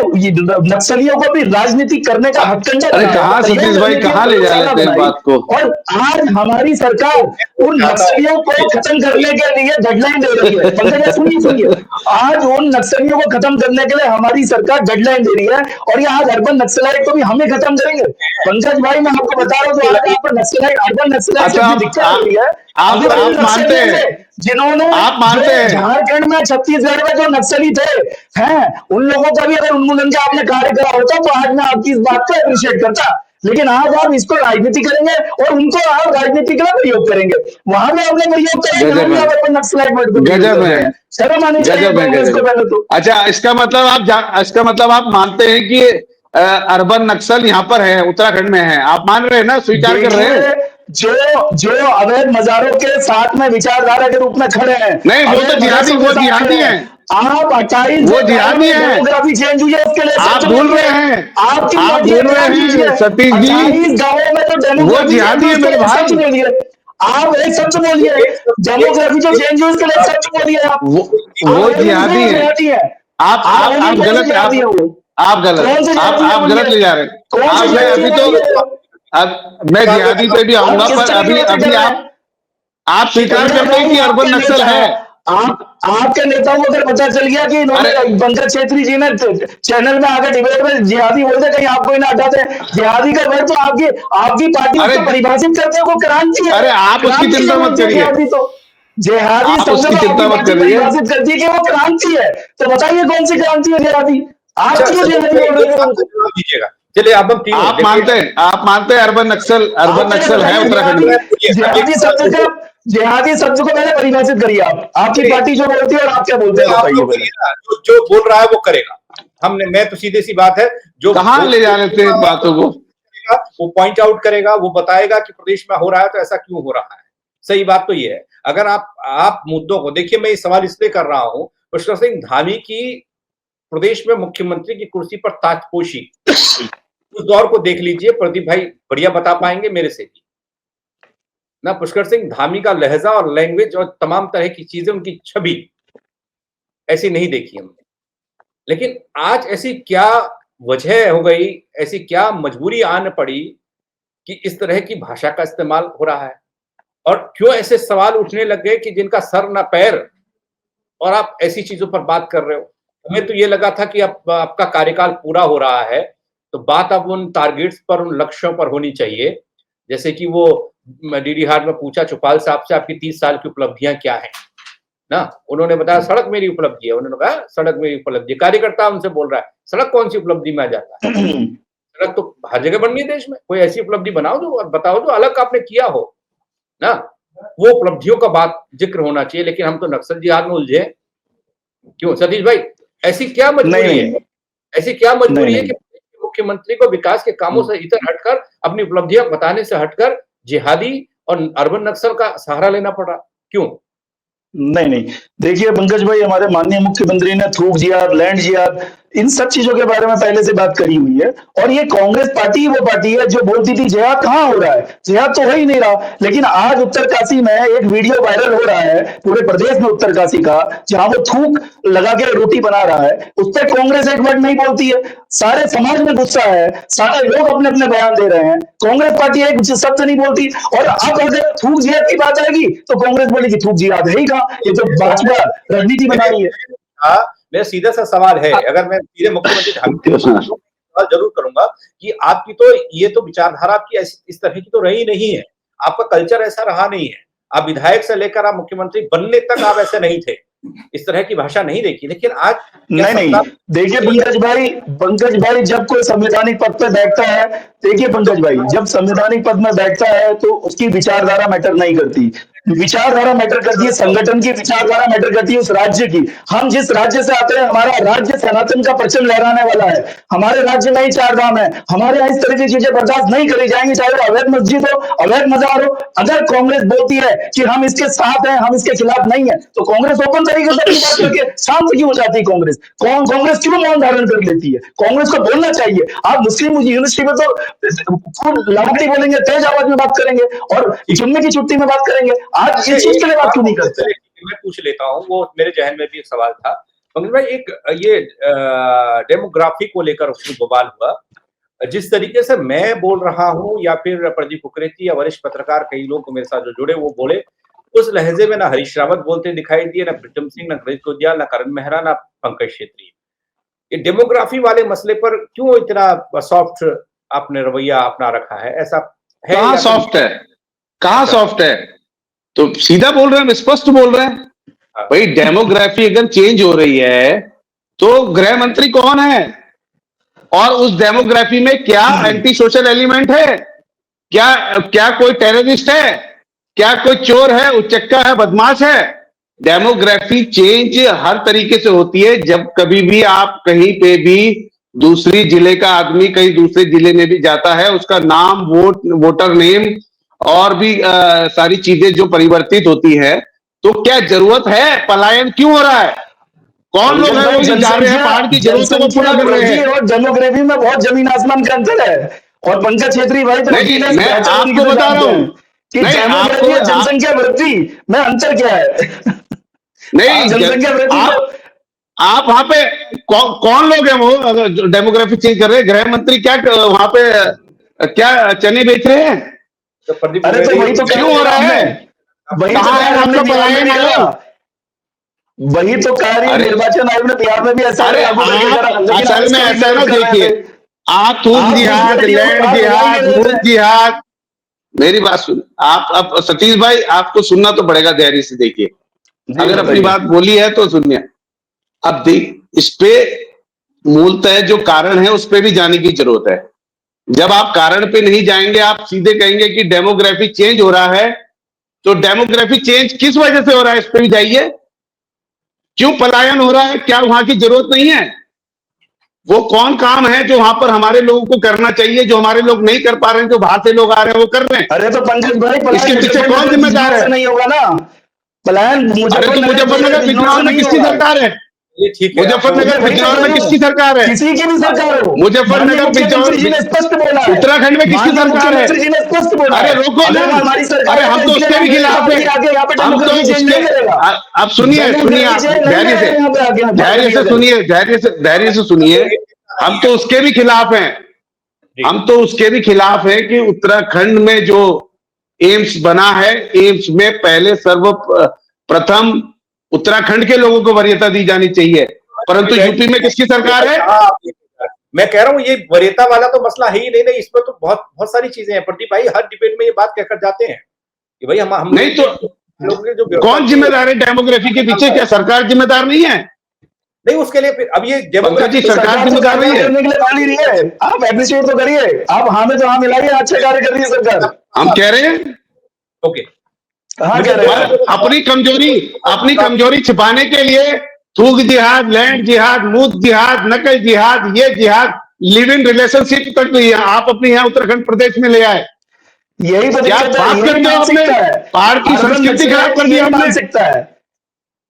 नक्सलियों को भी राजनीति करने का हथकंडा, अरे कहाँ सतीश भाई, कहाँ ले जा रहे थे इस बात को? और आज हमारी सरकार उन नक्सलियों को खत्म करने के लिए डेडलाइन दे रही है। पंकज सुनिए, आज उन नक्सलियों को खत्म करने के लिए हमारी सरकार डेडलाइन दे रही है, और ये आज अर्बन नक्सलाइट को भी हमें खत्म करेंगे। पंकज भाई मैं आपको बता रहा हूँ, तो आज आप नक्सलाइट, अर्बन नक्सलाइट से दिक्कत हो रही है। आप मानते हैं, जिन्होंने आप मानते हैं झारखंड में, छत्तीसगढ़ में जो नक्सली थे हैं, उन लोगों का भी अगर उन्मूलन का आपने कार्य करा होता तो आज मैं आपकी इस बात को अप्रिशिएट करता। लेकिन आज आप इसको राजनीति करेंगे और उनको आप राजनीति के लिए प्रयोग करेंगे। वहां भी आपने प्रयोग करेंगे, गजब हम भी है, आप अपन नक्सलाइट वर्ड को प्रयोग गजब कर रहे है, हैं। शर्म आनी चाहिए गजब है, कांग्रेस को गजब। पहले तो। अच्छा, इसका मतलब आप मानते हैं कि अर्बन नक्सल यहाँ पर है, उत्तराखंड में है, आप मान रहे हैं ना, स्वीकार कर रहे हैं? देखिए, जो अवैध मजारों के साथ में विचारधारा के रूप में खड़े हैं, नहीं, वो तो अवैध जिहादी, मदरसों के वो साथ जिहादी खड़े हैं, आप 28 वो जो जिहादी हैं। डेमोग्राफी चेंज हुई है उसके लिए आप सच भूल बोलिए। रहे हैं, आपकी आप पार्टी भूल का रहे नाम लीजिए, हैं सतीश जी, 28 गांवों में जो वो डेमोग्राफी चेंज जिहादी हुई है उसके मेरे लिए सच भाई, बोलिए। आप एक सच बोलिए, डेमोग्राफी जो चेंज हुई उसके लिए सच बोलिए। आप वो जिहादी है। जिहादी है। आप गलत, जिहादी है वो? आप गलत, कौन से जाति है आप गलत बोलिए? ले जा रहे हैं। कौन से आप, मैं जाति अभी है तो, बोलिए? अब मैं जिहादी पे भी आप आऊंगा, किस पर तरह की अभी बातें कर रहे हैं? आप स्वीकार करते हैं कि अर्बन नक्सल है? आपके नेताओं को अगर पता चल गया कि इन्होंने अरे पंकज छेत्री जी ने चैनल में आकर डिबेट में जिहादी बोलते, कहीं आपको ही ना हटाते। जिहादी का वर्ड तो आपकी पार्टी अरे उसको परिभाषित करते हैं, वो क्रांति है। अरे आप उसकी क्रांति चिंता जो मत बोलती है करिए, जिहादी, तो जिहादी आप शब्द उसकी को चिंता आपकी मत पार्टी करिए। परिभाषित करती है कि वो क्रांति है। तो बताइए कौन सी क्रांति है जिहादी? आप अच्छा, क्यों सतीश जिहादी भाई, बोल रहे एक थे बात का उनको? जवाब दीजिएगा। चलिए, अब हम तीनों आप देखिए, मानते हैं अर्बन आप नक्सल है बताइए उत्तराखंड जिहादी, में? जिहादी शब्द को पहले परिभाषित करिए। आप, आपकी चलिए, पार्टी जो बोलती है और आप क्या बोलते हैं, आप बताइए लोग पहले। करिए ना, जो बोल रहा है वो करेगा। मैं तो सीधी सी बात है, जो कहाँ ले जा लेते हैं बातों को? वो पॉइंट आउट करेगा, वो बताएगा कि प्रदेश में हो रहा है तो ऐसा क्यों हो रहा है। सही बात तो ये है। अगर आप मुद्दों को देखिए, मैं ये सवाल इसलिए कर रहा हूं, पुष्कर सिंह धामी की प्रदेश में मुख्यमंत्री की कुर्सी पर ताजपोशी, उस दौर को देख लीजिए, प्रदीप भाई बढ़िया बता पाएंगे मेरे से भी ना। पुष्कर सिंह धामी का लहजा और लैंग्वेज और तमाम तरह की चीजें, उनकी छवि ऐसी नहीं देखी हमने। लेकिन आज ऐसी क्या वजह हो गई, ऐसी क्या मजबूरी आन पड़ी कि इस तरह की भाषा का इस्तेमाल हो रहा है? और क्यों ऐसे सवाल उठने लग गए कि जिनका सर ना पैर, और आप ऐसी चीजों पर बात कर रहे हो? हमें तो ये लगा था कि अब आपका कार्यकाल पूरा हो रहा है, तो बात अब उन टारगेट्स पर, उन लक्ष्यों पर होनी चाहिए। जैसे कि वो डीडी हाट में पूछा चौपाल साहब से, आपकी 30 साल की उपलब्धियां क्या हैं ना? उन्होंने बताया सड़क मेरी उपलब्धि है। उन्होंने कहा सड़क मेरी उपलब्धि। कार्यकर्ता उनसे बोल रहा है सड़क कौन सी उपलब्धि में आ जाता है? सड़क तो हर जगह बननी है देश में। कोई ऐसी उपलब्धि बनाओ जो बताओ जो अलग आपने किया हो ना। वो उपलब्धियों का बात जिक्र होना चाहिए। लेकिन हम तो नक्सल जिहाद में उलझे। क्यों सतीश भाई, ऐसी क्या मजबूरी है? ऐसी क्या मजबूरी है कि मुख्यमंत्री को विकास के कामों से इधर हटकर, अपनी उपलब्धियां बताने से हटकर जिहादी और अर्बन नक्सल का सहारा लेना पड़ा? क्यों? नहीं, देखिए पंकज भाई, हमारे माननीय मुख्यमंत्री ने थूक जिहाद, लैंड जिहाद, इन सब चीजों के बारे में पहले से बात करी हुई है। और ये कांग्रेस पार्टी वो पार्टी है जो बोलती थी जिहाद कहाँ हो रहा है, जिहाद तो हो ही नहीं रहा। लेकिन आज उत्तरकाशी में एक वीडियो वायरल हो रहा है पूरे प्रदेश में, उत्तरकाशी का, जहां वो थूक लगा के रोटी बना रहा है, उस पर कांग्रेस एक वर्ड नहीं बोलती है। सारे समाज में गुस्सा है, सारे लोग अपने अपने बयान दे रहे हैं, कांग्रेस पार्टी एक शब्द नहीं बोलती। और अब अगर थूक जिहाद की बात आएगी तो कांग्रेस बोलेगी थूक जिहाद है ही कहाँ, ये तो भाजपा राजनीति बना रही है। मेरा सीधा सा सवाल है, अगर मैं सीधे मुख्यमंत्री सवाल जरूर करूंगा कि आपकी तो ये तो विचारधारा आपकी इस तरह की तो रही नहीं है। आपका कल्चर ऐसा रहा नहीं है। आप विधायक से लेकर आप मुख्यमंत्री बनने तक आप ऐसे नहीं थे। इस तरह की भाषा नहीं देखी। लेकिन आज नहीं, देखिए पंकज भाई जब कोई संवैधानिक पद पर बैठता है, देखिए पंकज भाई जब संवैधानिक पद में बैठता है तो उसकी विचारधारा मैटर नहीं करती। विचारधारा मैटर करती है, संगठन की विचारधारा मैटर करती है उस राज्य की। हम जिस राज्य से आते हैं, हमारा राज्य सनातन का परचम लहराने वाला है। हमारे राज्य में ही 4 धाम है। हमारे यहाँ इस तरह की चीजें बर्दाश्त नहीं करी जाएंगी, चाहे वो अवैध मस्जिद हो, अवैध मजार हो। अगर कांग्रेस बोलती है कि हम इसके साथ हैं, हम इसके खिलाफ नहीं है, तो कांग्रेस ओपन तरीके से अपनी बात करके शांत क्यों हो जाती है? कांग्रेस क्यों मौन धारण कर लेती है? कांग्रेस को बोलना चाहिए। आप मुस्लिम यूनिवर्सिटी में तो लाउडली बोलेंगे, तेज आवाज में बात करेंगे और जुम्मे की छुट्टी में बात करेंगे। आज इस चीज के लिए बात क्यों नहीं करते? मैं पूछ लेता हूँ, वो मेरे जहन में भी एक सवाल था पंकज भाई। एक ये डेमोग्राफी को लेकर बवाल हुआ। जिस तरीके से मैं बोल रहा हूँ या फिर प्रदीप उकरेती या वरिष्ठ पत्रकार कई लोग मेरे साथ जो जुड़े वो बोले, उस लहजे में ना हरीश रावत बोलते दिखाई दिए, ना प्रीतम सिंह, ना गणेश गोदियाल, ना करण मेहरा, ना पंकज छेत्री। ये डेमोग्राफी वाले मसले पर क्यों इतना सॉफ्ट आपने रवैया अपना रखा है? ऐसा है? कहाँ सॉफ्ट है? कहाँ सॉफ्ट है? तो सीधा बोल रहे हैं, स्पष्ट बोल रहे हैं भाई। डेमोग्राफी अगर चेंज हो रही है तो गृह मंत्री कौन है? और उस डेमोग्राफी में क्या एंटी सोशल एलिमेंट है, क्या क्या कोई टेररिस्ट है, क्या कोई चोर है, उचक्का है, बदमाश है। डेमोग्राफी चेंज हर तरीके से होती है। जब कभी भी आप कहीं पे भी दूसरी जिले का आदमी कहीं दूसरे जिले में भी जाता है, उसका नाम, वोटर नेम और भी सारी चीजें जो परिवर्तित होती है, तो क्या जरूरत है? पलायन क्यों हो रहा है? कौन लोग हैं वो जो जा रहे हैं पहाड़ की जरूरतों को पूरा कर रहे हैं? और डेमोग्राफी में बहुत जमीन आसमान का अंतर है। और पंकज छेत्री भाई तो नहीं, वकील है, मैं बेहतर आपको तरीके से बता रहा जानते हूं। हैं कि नहीं, डेमोग्राफी और आपको जनसंख्या वृद्धि में अंतर क्या है। नहीं, जनसंख्या वृद्धि आप वहां पे कौन लोग हैं वो अगर डेमोग्राफी चेंज कर रहे हैं? गृह मंत्री क्या वहां पे क्या चने बेच रहे हैं? तो प्रदीप अरे तो द्विवेदी वही तो क्यों हो रहा है? वही तो कहाँ है आपका पलायन आयोग? वही तो कह रही है, अरे निर्वाचन आयोग ने बिहार में भी ऐसा अरे लागू करके करा, आप लेकिन असल में इसका ऐसा विरोध ना कर रहे देखिए, थे। आप थूक आप जिहाद, जिस लैंड आप जिहाद, नहीं मूल रहे थे। जिहाद, मेरी बात सुन। आप सतीश भाई, आपको सुनना तो पड़ेगा धैर्य से। देखिए, जी अगर अपनी बताइए। बात बोली है तो सुनिए। अब देख, इस पे मूलतः जो कारण है उस पे भी जाने की जरूरत है। जब आप कारण पे नहीं जाएंगे, आप सीधे कहेंगे कि डेमोग्राफी चेंज हो रहा है, तो डेमोग्राफी चेंज किस वजह से हो रहा है इस पे भी जाइए। क्यों पलायन हो रहा है? क्या वहां की जरूरत नहीं है? वो कौन काम है जो वहां पर हमारे लोगों को करना चाहिए, जो हमारे लोग नहीं कर पा रहे हैं, जो बाहर से लोग आ रहे हैं वो कर रहे हैं? अरे तो पंकज भाई इसके पलायन पीछे कौन मुजफ्फरनगर जिम्मेदार बिजनौर है? से नहीं होगा ना। पलायन अरे तो मुजफ्फरनगर बिजनौर से बिजनौर में नहीं किसकी होगा। सरकार है? ये ठीक है, मुजफ्फरनगर वही तो बिजनौर कह में रहा किसकी हूँ, सरकार है? किसी की भी सरकार हो। माननीय मुजफ्फरनगर मुख्यमंत्री जी ने बिजनौर स्पष्ट बोला है। उत्तराखंड में किसकी माननीय सरकार है? मुख्यमंत्री जी ने स्पष्ट बोला अरे है, रोको ना। अगर वो हमारी सरकार अरे है हम तो तो इसलिए उसके भी मेरे खिलाफ है। पार्टी आगे यहाँ पे हम तो डेमोग्राफी चेंज उसके नहीं करेगा। अब सुनिए सुनिए, डेमोग्राफी आप चेंज नहीं धैर्य करेगा से, यहाँ पे आगे धैर्य से अगर। सुनिए, धैर्य से सुनिए। हम तो उसके भी खिलाफ हैं। जी। हम तो उसके भी खिलाफ हैं कि उत्तराखंड में जो एम्स बना है, एम्स में पहले सर्वप्रथम उत्तराखंड के लोगों को वरीयता दी जानी चाहिए। परंतु यूपी में किसकी सरकार है? मैं कह रहा हूँ ये वरीयता वाला तो मसला है ही नहीं। नहीं, इसमें तो बहुत बहुत सारी चीजें हैं प्रदीप भाई, हर डिबेट में ये बात कहकर जाते हैं कि भाई हम नहीं तो लोगों की जो कौन जिम्मेदार है डेमोग्राफी के पीछे? क्या सरकार जिम्मेदार नहीं है? नहीं, उसके लिए फिर अब ये पंकज जी, डेमोग्राफी सरकार सरकार तो जिम्मेदार कार्य नहीं है? करने के लिए मान ही रही है। आप एप्रिशिएट तो करिए, आप हाँ में तो हाँ मिलाइए, अच्छा कार्य कर रही है सरकार। हम कह रहे हैं ओके, कहाँ कह रहे पर हैं? अपनी कमजोरी छिपाने के लिए थूक जिहाद, लैंड जिहाद, मूत जिहाद, नकल जिहाद, ये जिहाद, लिव इन रिलेशनशिप तक भी आप अपने यहाँ उत्तराखंड प्रदेश में ले आए। यही तो क्या दिक्कत है, बात यही करते हो? आपने मानसिकता है। पहाड़ की अर्बन संस्कृति खराब कर दी यही आपने। मानसिकता है।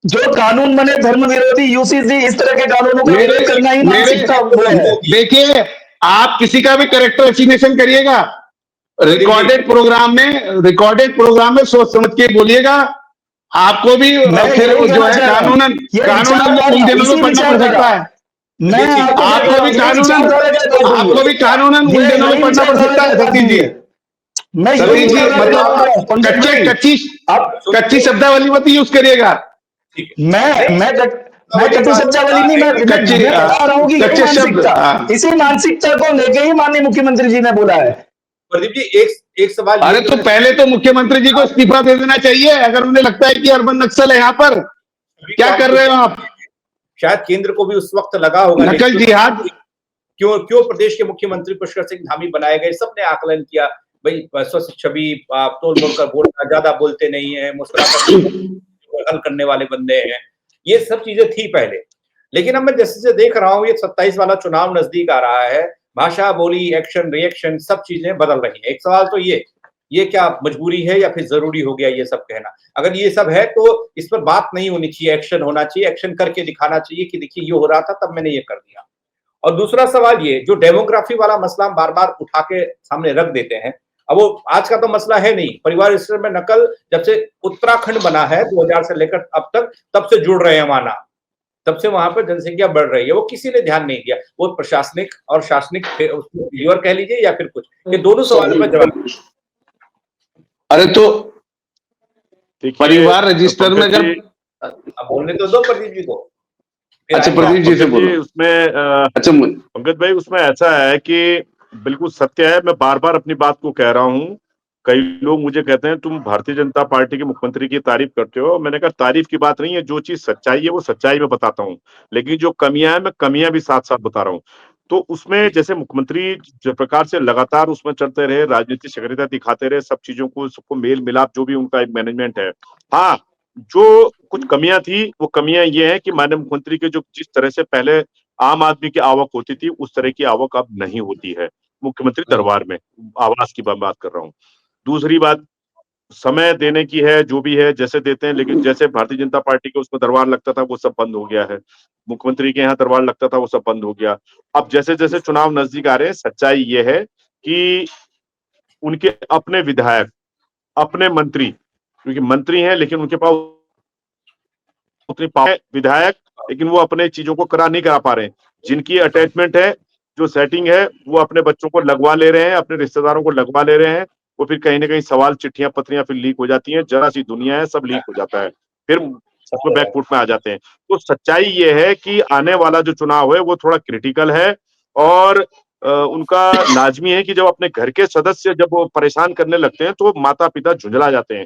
जो कानून बने धर्म विरोधी, यूसीसी, इस तरह के कानूनों का विरोध करना ही मानसिकता वो है। देखिए, आप किसी का भी कैरेक्टर एसिग्नेशन करिएगा, रिकॉर्डेड प्रोग्राम में सोच समझ के बोलिएगा। आपको भी फिर जो है कानूनन उलझनों में पड़ना पड़ सकता है। मैं आपको भी कानूनन उलझनों में पड़ना पड़ सकता है सतीश जी। मैं सतीश जी, मतलब कच्ची शब्दावली मत यूज करिएगा। मैं कटु शब्दावली नहीं, मैं बता रहा हूँ कि कच्चे शब्द, इसी मानसिकता को लेके ही माननीय मुख्यमंत्री जी ने बोला है। प्रदीप जी एक सवाल। अरे तो पहले तो मुख्यमंत्री जी को इस्तीफा दे देना चाहिए अगर उन्हें लगता है कि अर्बन नक्सल है यहाँ पर। क्या कर रहे हो आप? शायद केंद्र को भी उस वक्त लगा होगा नकल जिहाद। क्यों प्रदेश के मुख्यमंत्री पुष्कर सिंह धामी बनाए गए। सबने आकलन किया भाई, स्वस्थ छवि, तोड़ मोड़ कर बोलना, ज्यादा बोलते नहीं है, मुस्कुराकर हल करने वाले बंदे हैं, ये सब चीजें थी पहले। लेकिन अब मैं जैसे से देख रहा हूँ, ये 27 वाला चुनाव नजदीक आ रहा है, भाषा, बोली, एक्शन, रिएक्शन, सब चीजें बदल रही हैं। एक सवाल तो ये क्या मजबूरी है या फिर जरूरी हो गया ये सब कहना? अगर ये सब है तो इस पर बात नहीं होनी चाहिए, एक्शन होना चाहिए, एक्शन करके दिखाना चाहिए कि देखिए ये हो रहा था तब मैंने ये कर दिया। और दूसरा सवाल, ये जो डेमोग्राफी वाला मसला हम बार बार उठा के सामने रख देते हैं, अब वो आज का तो मसला है नहीं। परिवार रजिस्टर में नकल जब से उत्तराखंड बना है 2000 से लेकर अब तक, तब से जुड़ रहे हैं वहां नाम, तब से वहां पर जनसंख्या बढ़ रही है। वो किसी ने ध्यान नहीं दिया। वो प्रशासनिक और शासनिक फेल्योर कह लीजिए या फिर कुछ, ये दोनों सवालों का जवाब। अरे तो परिवार रजिस्टर में अगर बोलने तो दो प्रदीप जी को। अच्छा, प्रदीप जी से बोलो। उसमें अच्छा पंकज भाई, उसमें ऐसा है कि बिल्कुल सत्य है, मैं बार बार अपनी बात को कह रहा हूँ। कई लोग मुझे कहते हैं तुम भारतीय जनता पार्टी के मुख्यमंत्री की तारीफ करते हो। मैंने कहा तारीफ की बात नहीं है, जो चीज सच्चाई है वो सच्चाई में बताता हूँ, लेकिन जो कमियां हैं मैं कमियां भी साथ साथ बता रहा हूँ। तो उसमें जैसे मुख्यमंत्री जिस प्रकार से लगातार उसमें चलते रहे, राजनीतिक सक्रियता दिखाते रहे, सब चीज़ों को सबको मेल-मिलाप जो भी उनका एक मैनेजमेंट है। हाँ, जो कुछ कमियाँ थी, वो कमियाँ ये हैं कि माननीय मुख्यमंत्री के जो जिस तरह से पहले आम आदमी की आवक होती थी, उस तरह की आवक अब नहीं होती है, मुख्यमंत्री दरबार में, आवास की मैं बात कर रहा हूँ। दूसरी बात समय देने की है, जो भी है, जैसे देते हैं, लेकिन जैसे भारतीय जनता पार्टी के उसमें दरबार लगता था, वो सब बंद हो गया है। मुख्यमंत्री के यहाँ दरबार लगता था, वो सब बंद हो गया। अब जैसे-जैसे चुनाव नज़दीक आ रहे हैं, सच्चाई ये है कि उनके अपने विधायक, अपने मंत्री, क्योंकि मंत्री हैं, लेकिन उनके पास उतनी पावर विधायक, लेकिन वो अपने चीज़ों को नहीं करा पा रहे हैं। जिनकी अटैचमेंट है, जो सेटिंग है, वो अपने बच्चों को लगवा ले रहे हैं, अपने रिश्तेदारों को लगवा ले रहे हैं। वो फिर कहीं न कहीं सवाल, चिट्ठियाँ, पत्रियाँ फिर लीक हो जाती हैं। ज़रा-सी दुनिया है, सब लीक हो जाता है। फिर उसमें बैकफुट में आ जाते हैं। तो सच्चाई ये है कि आने वाला जो चुनाव है, वो थोड़ा क्रिटिकल है और उनका लाज़मी है कि जब अपने घर के सदस्य जब वो परेशान करने लगते हैं, तो माता-पिता झुँझला जाते हैं।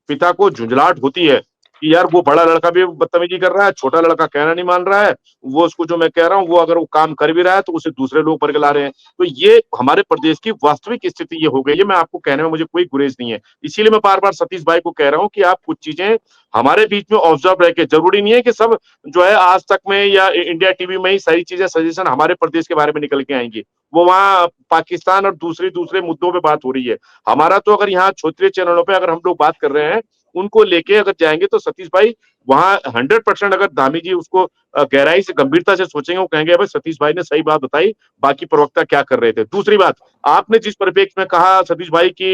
पिता को झुँझलाहट होती है कि यार वो बड़ा लड़का भी बदतमीजी कर रहा है, छोटा लड़का कहना नहीं मान रहा है, वो उसको जो मैं कह रहा हूँ वो अगर वो काम कर भी रहा है तो उसे दूसरे लोग बरगला रहे हैं। तो ये हमारे प्रदेश की वास्तविक स्थिति ये हो गई है, मैं आपको कहने में मुझे कोई गुरेज नहीं है। इसीलिए मैं बार-बार सतीश भाई को कह रहा हूँ कि आप कुछ चीज़ें हमारे बीच में ऑब्ज़र्व रह के, ज़रूरी नहीं है कि सब जो है आज तक में या इंडिया टीवी में ही सारी चीज़ें सजेशन हमारे प्रदेश के बारे में निकल के आएँगी। वो वहाँ पाकिस्तान और दूसरे मुद्दों पे बात हो रही है। हमारा तो अगर यहाँ क्षेत्रीय चैनलों पे अगर हम लोग बात कर रहे हैं, उनको लेके अगर जाएँगे तो सतीश भाई वहाँ 100% अगर धामी जी उसको गहराई से गंभीरता से सोचेंगे, वो कहेंगे भाई सतीश भाई ने सही बात बताई, बाकी प्रवक्ता क्या कर रहे थे। दूसरी बात, आपने जिस परिप्रेक्ष्य में कहा सतीश भाई कि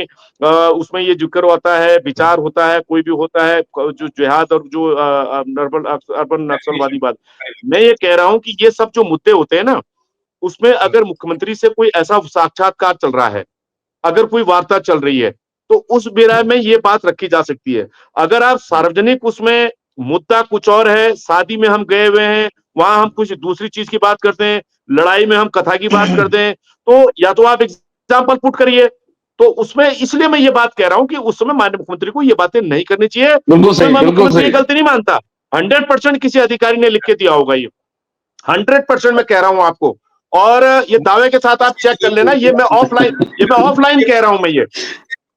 उसमें ये ज़िक्र होता है, विचार होता है, कोई भी होता है, क जो जिहाद और जो अर्बन नक्सलवादी बात। मैं ये कह रहा हूँ कि ये सब जो मुद्दे होते हैं ना, उसमें अगर मुख्यमंत्री से कोई ऐसा साक्षात्कार चल रहा है, अगर कोई वार्ता चल रही है, तो उस बेरा में ये बात रखी जा सकती है। अगर आप सार्वजनिक उसमें मुद्दा कुछ और है, शादी में हम गए हुए हैं, वहाँ हम कुछ दूसरी चीज़ की बात करते हैं, लड़ाई में हम कथा की बात करते हैं, तो या तो आप एग्ज़ाम्पल पुट करिए। तो उसमें इसलिए मैं ये बात कह रहा हूँ कि उस समय माननीय मुख्यमंत्री को ये बातें नहीं करनी चाहिए। बिल्कुल उसमें सही, मैं बिल्कुल मुख्यमंत्री की सही। गलती नहीं मानता। 100% किसी अधिकारी ने लिख के दिया होगा ये। 100% मैं कह रहा हूँ आपको। और ये दावे के साथ आप चेक कर लेना, ये मैं ऑफलाइन कह रहा हूँ मैं ये।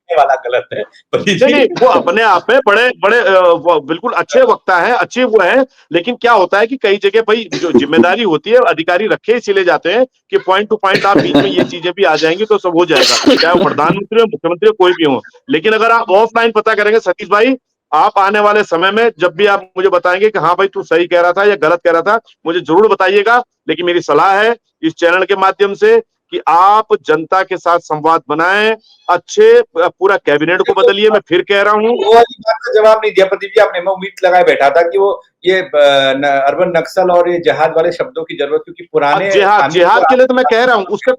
ये वाला गलत है। नहीं, नहीं, वो अपने आप में बड़े बड़े वो बिल्कुल अच्छे वक्ता हैं, अच्छे वो हैं, लेकिन क्या होता है कि कई जगह भई जो ज़िम्मेदारी होती है, अधिकारी रखे इसीलिए जाते हैं कि पॉइंट टू पॉइंट आप बीच में ये चीज़ें भी आ जाएँगी तो सब हो जाएगा। चाहे वो प्रधानमंत्री हो, मुख्यमंत्री हो, कोई भी हो। लेकिन अगर आप ऑफलाइन पता करेंगे सतीश भाई, आप आने वाले समय में जब भी आप मुझे बताएँगे कि हाँ भाई तू सही कह रहा था या गलत कह रहा था, मुझे ज़रूर बताइएगा। लेकिन मेरी सलाह है इस चैनल के माध्यम से कि आप जनता के साथ संवाद बनाएँ, अच्छे पूरा कैबिनेट को बदलिए, मैं फिर कह रहा हूँ। वो वाली बात का जवाब नहीं दिया प्रदीप जी आपने। मैं उम्मीद लगाए बैठा था कि वो ये अर्बन नक्सल और ये जिहाद वाले शब्दों की जरूरत, क्योंकि अब पुराने जिहाद आमिर जिहाद को के लिए तो मैं कह रहा हूँ, उसका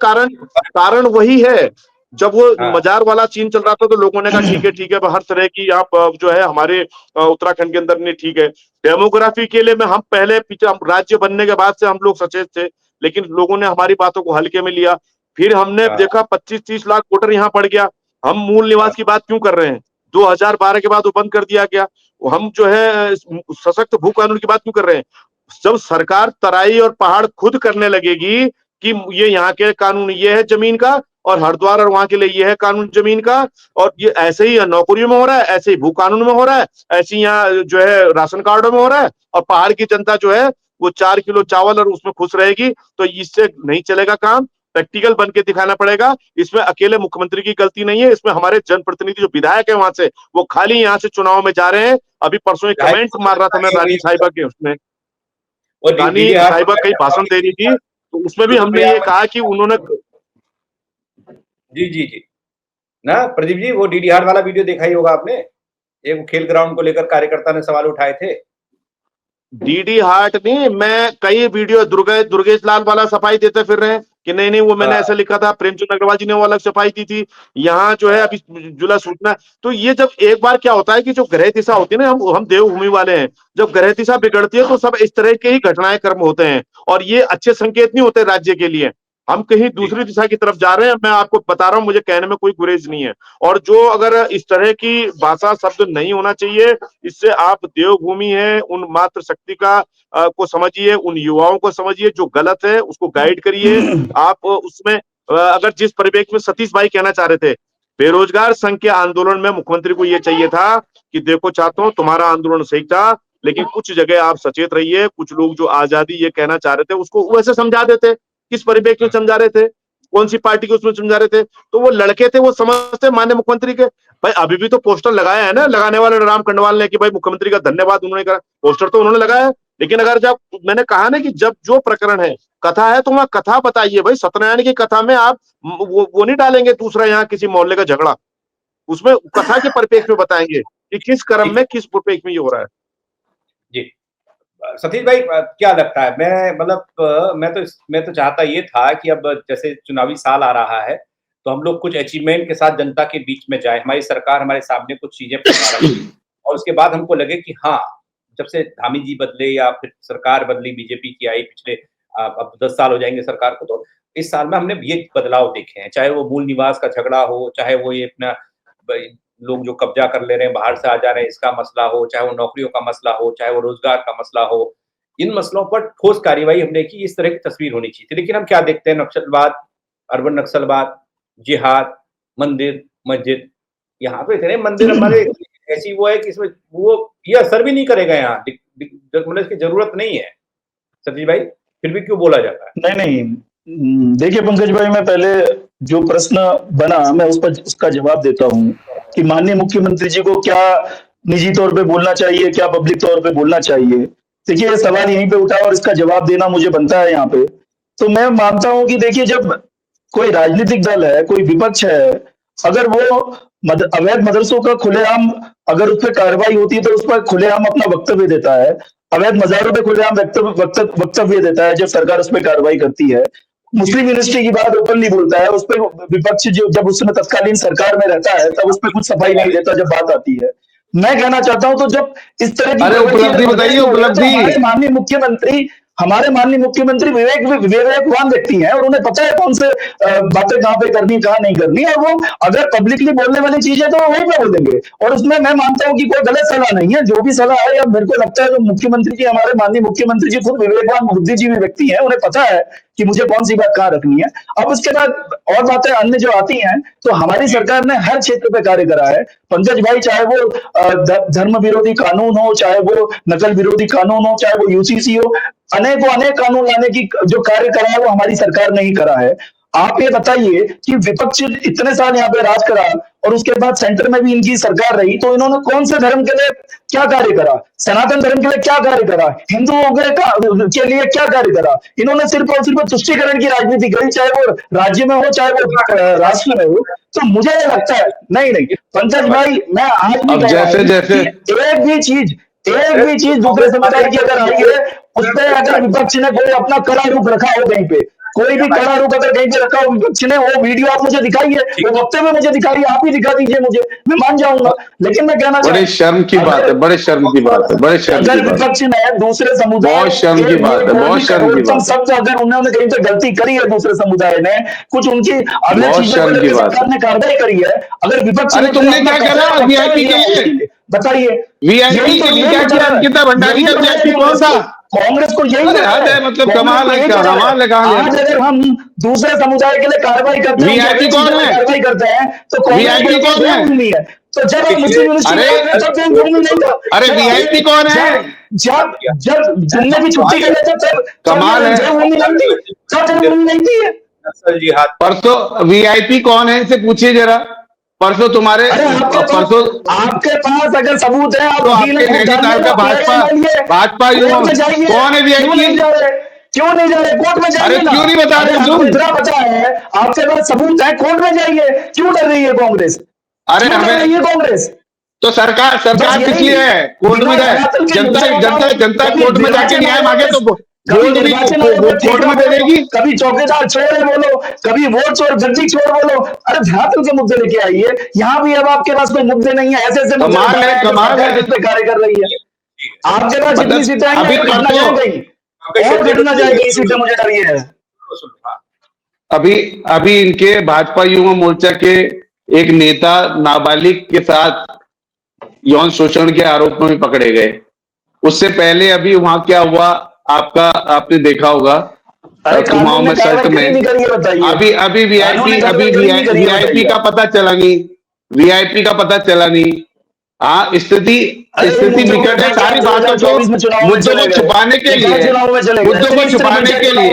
कारण वही है। जब वो हाँ, मजार वाला सीन चल रहा था तो लोगों ने कहा ठीक है, हर तरह की आप जो है हमारे उत्तराखंड के अंदर नहीं ठीक है। डेमोग्राफी के लिए में हम पहले पीछे हम राज्य बनने के बाद से हम लोग सचेत थे, लेकिन लोगों ने हमारी बातों को हल्के में लिया। फिर हमने हाँ, देखा 25-30 लाख वोटर यहाँ बढ़ गया। हम मूल हाँ, निवास की बात क्यों कर रहे हैं? 2012 के बाद वो बंद कर दिया गया। हम जो है सशक्त भू कानून की बात क्यों कर रहे हैं? जब सरकार तराई और पहाड़ खुद करने लगेगी कि ये यहाँ के कानून ये है जमीन का और हरिद्वार और वहां के लिए ये है कानून जमीन का, और ये ऐसे ही नौकरियों में हो रहा है, ऐसे ही भू कानून में हो रहा है, ऐसे ही यहाँ जो है राशन कार्डों में हो रहा है, और पहाड़ की जनता जो है वो 4 किलो चावल और उसमें खुश रहेगी, तो इससे नहीं चलेगा काम। प्रैक्टिकल बन के दिखाना पड़ेगा। इसमें अकेले मुख्यमंत्री की गलती नहीं है, इसमें हमारे जनप्रतिनिधि जो विधायक है वहां से, वो खाली यहाँ से चुनाव में जा रहे हैं। अभी परसों एक जाहिर कमेंट सी मार रहा था मैं बात रानी है, साहिबा के उसमें, वो रानी डीडी हाट साहिबा कहीं भाषण दे रही थी, तो उसमें भी हमने ये कहा कि उन्होंने जी जी जी ना प्रदीप जी, वो डीडी हाट वाला वीडियो देखा ही होगा आपने। एक खेल ग्राउंड को लेकर कार्यकर्ता ने सवाल उठाए थे। डीडी हार्ट नहीं, मैं कई वीडियो दुर्गेश लाल वाला सफाई देते फिर रहे हैं कि नहीं नहीं वो मैंने हाँ, ऐसा लिखा था, प्रेमचंद अग्रवाल जी ने वो अलग सफाई दी थी, यहाँ जो है हाँ, अभी जुला सूचना। तो ये जब एक बार क्या होता है कि जो ग्रह दिशा होती है ना, हम देवभूमि वाले हैं, जब ग्रह दिशा बिगड़ती है तो सब इस तरह के ही घटनाएं कर्म होते हैं, और ये अच्छे संकेत नहीं होते राज्य के लिए। हम कहीं दूसरी दिशा की तरफ जा रहे हैं। मैं आपको बता रहा हूं, मुझे कहने में कोई गुरेज नहीं है। और जो अगर इस तरह की भाषा शब्द नहीं होना चाहिए, इससे आप देवभूमि है उन मातृ शक्ति का को समझिए, उन युवाओं को समझिए, जो गलत है उसको गाइड करिए। आप उसमें अगर जिस परिप्रेक्ष्य में सतीश भाई कहना चाह रहे थे, बेरोजगार संघ के आंदोलन में मुख्यमंत्री को ये चाहिए था कि देखो चाहता हूं तुम्हारा आंदोलन सही था, लेकिन कुछ जगह आप सचेत रहिए। कुछ लोग जो आजादी ये कहना चाह रहे थे उसको वैसे समझा देते। किस परिप्रेक्ष्य में समझा रहे थे, कौन सी पार्टी को उसमें समझा रहे थे, तो वो लड़के थे, वो समझते माननीय मुख्यमंत्री के। भाई अभी भी तो पोस्टर लगाया है ना लगाने वाले राम कंडवाल ने कि भाई मुख्यमंत्री का धन्यवाद उन्होंने करा, पोस्टर तो उन्होंने लगाया है। लेकिन अगर जब मैंने कहा ना कि जब जो प्रकरण है कथा है तो वहां कथा बताइए भाई। सत्यनारायण की कथा में आप वो नहीं डालेंगे दूसरा यहाँ किसी मोहल्ले का झगड़ा, उसमें कथा के परिप्रेक्ष्य में बताएंगे कि किस क्रम में किस परिप्रेक्ष्य में ये हो रहा है। जी सतीश भाई, क्या लगता है? मैं तो चाहता ये था कि अब जैसे चुनावी साल आ रहा है तो हम लोग कुछ अचीवमेंट के साथ जनता के बीच में जाए, हमारी सरकार हमारे सामने कुछ चीजें रखे और उसके बाद हमको लगे कि हाँ, जब से धामी जी बदले या फिर सरकार बदली, बीजेपी की आई पिछले अब 10 साल हो जाएंगे सरकार को, तो इस साल में हमने ये बदलाव देखे हैं। चाहे वो मूल निवास का झगड़ा हो, चाहे वो ये अपना लोग जो कब्जा कर ले रहे हैं, बाहर से आ जा रहे हैं, इसका मसला हो, चाहे वो नौकरियों का मसला हो, चाहे वो रोजगार का मसला हो, इन मसलों पर ठोस कार्रवाई हमने की। इस तरह की तस्वीर होनी चाहिए थी। लेकिन हम क्या देखते हैं? नक्सलवाद, अर्बन नक्सलवाद, जिहाद, मंदिर, मस्जिद, यहाँ पे इतने मंदिर हमारे ऐसी वो है कि इसमें वो ये असर भी नहीं करेगा यहाँ, मतलब इसकी जरूरत नहीं है। सतीश भाई, फिर भी क्यों बोला जाता है? नहीं देखिए पंकज भाई, मैं पहले जो प्रश्न बना मैं उस पर उसका जवाब देता हूँ कि माननीय मुख्यमंत्री जी को क्या निजी तौर पे बोलना चाहिए, क्या पब्लिक तौर पे बोलना चाहिए। देखिए ये सवाल यहीं पे उठा और इसका जवाब देना मुझे बनता है यहाँ पे। तो मैं मानता हूँ कि देखिए, जब कोई राजनीतिक दल है, कोई विपक्ष है, अगर वो अवैध मदरसों का खुलेआम अगर उस पर कार्रवाई होती है तो उस पर खुलेआम अपना वक्तव्य देता है, अवैध मजारों पे खुलेआम वक्तव्य देता है जब सरकार उस पर कार्रवाई करती है, मुस्लिम यूनिवर्सिटी की बात ओपनली बोलता है, उस पर विपक्ष जो जब उसमें तत्कालीन सरकार में रहता है तब उस पर कुछ सफाई नहीं देता जब बात आती है। मैं कहना चाहता हूं तो जब इस तरह की उपलब्धि बताइए, उपलब्धि। हमारे माननीय मुख्यमंत्री विवेकवान व्यक्ति हैं और उन्हें पता है कौन से बातें कहाँ पे करनी कहाँ नहीं करनी, और वो अगर पब्लिकली बोलने वाली चीजें तो वहीं पे बोल देंगे। और उसमें मैं मानता हूँ कि कोई गलत सलाह नहीं है, जो भी सलाह है, या मेरे को लगता है जो मुख्यमंत्री जी, हमारे माननीय मुख्यमंत्री जी खुद विवेकवान बुद्धिजीवी व्यक्ति हैं, उन्हें पता है कि मुझे कौन सी बात कहाँ रखनी है। अब उसके बाद और बातें अन्य जो आती हैं, तो हमारी सरकार ने हर क्षेत्र पे कार्य करा है पंकज भाई, चाहे वो धर्म विरोधी कानून हो, चाहे वो नकल विरोधी कानून हो, चाहे वो यूसीसी हो, अनेक कानून लाने की जो कार्य करा है वो हमारी सरकार ने ही करा है। आप ये बताइए कि विपक्ष इतने साल यहाँ पे राज करा और उसके बाद सेंटर में भी इनकी सरकार रही, तो इन्होंने कौन से धर्म के लिए क्या कार्य करा, सनातन धर्म के लिए क्या कार्य करा, हिंदुओं के लिए क्या कार्य करा? इन्होंने सिर्फ और सिर्फ तुष्टीकरण की राजनीति करी, चाहे वो राज्य में हो चाहे वो राष्ट्र में हो। तो मुझे लगता है नहीं पंकज भाई, मैं आज भी जैसे एक भी चीज दूसरे समुदाय की अगर आई है, उस पर अगर विपक्ष ने कोई अपना कड़ा रुख रखा हो, कहीं पे कोई भी कड़ा रुख अगर कहीं पे रखा हो विपक्ष ने, वो वीडियो आप मुझे दिखाइए, वो वक्तव्य मुझे दिखाइए, आप ही दिखा दीजिए मुझे, मैं मान जाऊंगा। लेकिन मैं कहना बड़े शर्म की बात है, बड़े शर्म की बात है, बड़े शर्म की अगर बात है, विपक्ष ने दूसरे समुदाय, बहुत शर्म की बात है, बहुत शर्म की बात है, शब्द अगर उन्होंने कहीं पे गलती करी है, दूसरे समुदाय ने कुछ उनकी अगले बहुत चीजों शर्म को की लेकर बात सरकार ने कार्रवाई करी है, अगर विपक्ष अरे ने तुमने क्या करा वीआईपी के लिए? बताइए, वीआईपी के लिए क्या किया? अंकिता भंडारी का वीआईपी कौन था? कांग्रेस को यही अरे हद है, मतलब कमाल है, क्या कमाल है, कहाँ आज अगर हम दूसरे समुदाय के लिए कार्रवाई करते हैं, वीआईपी कौन है? कार्रवाई करते हैं तो वीआईपी कौन है? तो जब हम मुस्लिम अरे वीआईपी कौन है? जब जुम्मे की छुट्टी के लिए तब कमाल है, जन्मभूमि नहीं थी है। परसों वीआईपी कौन है इनसे पूछिए जरा। परसों तुम्हारे परसों आपके पास अगर सबूत है, तो आपके नैनीताल का भाजपा कौन है वीआईपी? क्यों नहीं जा रहे कोर्ट में जाइए? अरे क्यों नहीं बता रहे तुम? इतना पता है, आपके पास सबूत है, कोर्ट में जाइए। क्यों डर रही है कांग्रेस? अरे हमें कांग्रेस तो सरकार किस लिए है? कोर्ट में जाए, जनता कोर्ट में जाके न्याय मांगे तो कोर्ट में दे देगी। कभी चौकीदार छोड़ बोलो, कभी वोट चोर गद्दी छोड़ बोलो, अरे धरातल के मुद्दे लेके आइए। यहाँ भी अब आपके पास कोई मुद्दे नहीं है, ऐसे कमाल है कार्य कर रही है। आपके पास जितनी सीटें अभी घटना जाएगी, मुझे डर ये है। अभी अभी इनके भाजपा युवा मोर्चा के एक नेता नाबालिग के साथ यौन शोषण के आरोपों में पकड़े गए। उससे पहले अभी वहां क्या हुआ आपने देखा होगा, कुमाऊं में सल्ट में अभी वीआईपी का पता चला नहीं। हाँ, स्थिति बिगड़ है। सारी बातों को, मुद्दों को छुपाने के लिए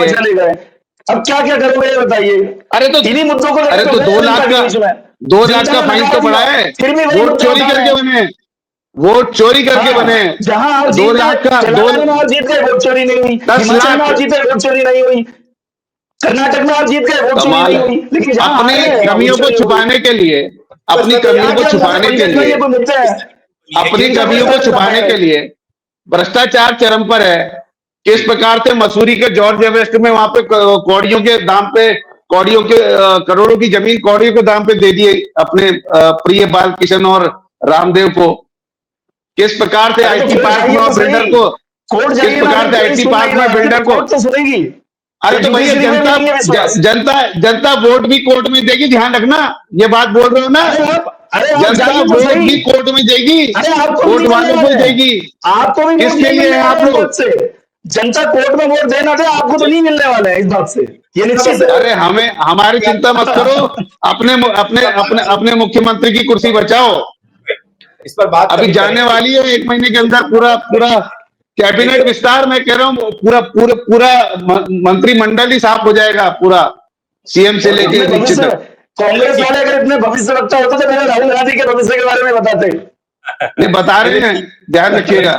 अब क्या क्या करोगे ये बताइए। अरे तो इन्हीं मुद्दों को 2 लाख का फाइन तो बढ़ा है। वोट चोरी करके बने जहां 2 लाख का, 2 लाख जीत गए, वोट चोरी नहीं हुई। 10 लाख आप जीत गए, वोट चोरी नहीं हुई। कर्नाटक में आप जीत गए, वोट चोरी नहीं हुई। लेकिन अपनी कमियों को छुपाने के लिए भ्रष्टाचार चरम पर है। किस प्रकार से मसूरी के जॉर्ज एवरेस्ट में वहां पे कौड़ियों के करोड़ों की जमीन कौड़ियों के दाम पे दे दिए अपने प्रिय बालकिशन और रामदेव को। किस प्रकार से आईटी पार्क में बिल्डर को, तो सुनेगी। अरे तो भैया जनता वोट भी कोर्ट में देगी, ध्यान रखना, ये बात बोल रहे हो ना। जनता वोट भी कोर्ट में देगी, कोर्ट वालों को देगी। आपको भी किसके लिए है आप लोग? जनता कोर्ट में वोट देना थे, आपको तो नहीं मिलने वाला है इस बात से, ये निश्चित है। अरे हमारी चिंता मत करो, अपने मुख्यमंत्री की कुर्सी बचाओ। इस पर बात अभी जाने वाली है 1 महीने के अंदर पूरा कैबिनेट विस्तार। मैं कह रहा हूँ पूरा मंत्रिमंडल ही साफ हो जाएगा, पूरा सीएम से लेकर नीचे तक। कांग्रेस वाले अगर इतने भविष्य वक्ता होते तो पहले राहुल गांधी के भविष्य के बारे में बताते। नहीं, बता रहे हैं, ध्यान रखिएगा।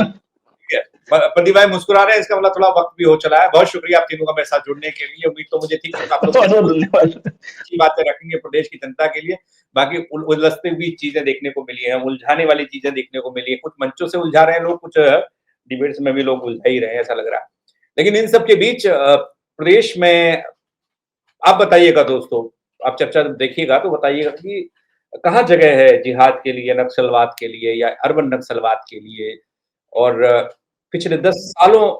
प्रदीप भाई मुस्कुरा रहे हैं, इसका मतलब थोड़ा वक्त भी हो चला है। बहुत शुक्रिया आप तीनों का मेरे साथ जुड़ने के लिए। उम्मीद तो मुझे थी कि आप लोग अच्छी बातें रखेंगे प्रदेश की जनता के लिए। बाकी उलझती हुई चीजें देखने को मिली है, उलझाने वाली चीजें देखने को मिली है। कुछ मंचों से उलझा रहे हैं लोग, कुछ डिबेट्स में भी लोग उलझा ही रहे हैं, ऐसा लग रहा है। लेकिन इन सब के बीच प्रदेश में आप बताइएगा दोस्तों, आप चर्चा देखिएगा तो बताइएगा कि कहाँ जगह है जिहाद के लिए, नक्सलवाद के लिए या अर्बन नक्सलवाद के लिए। और पिछले 10 सालों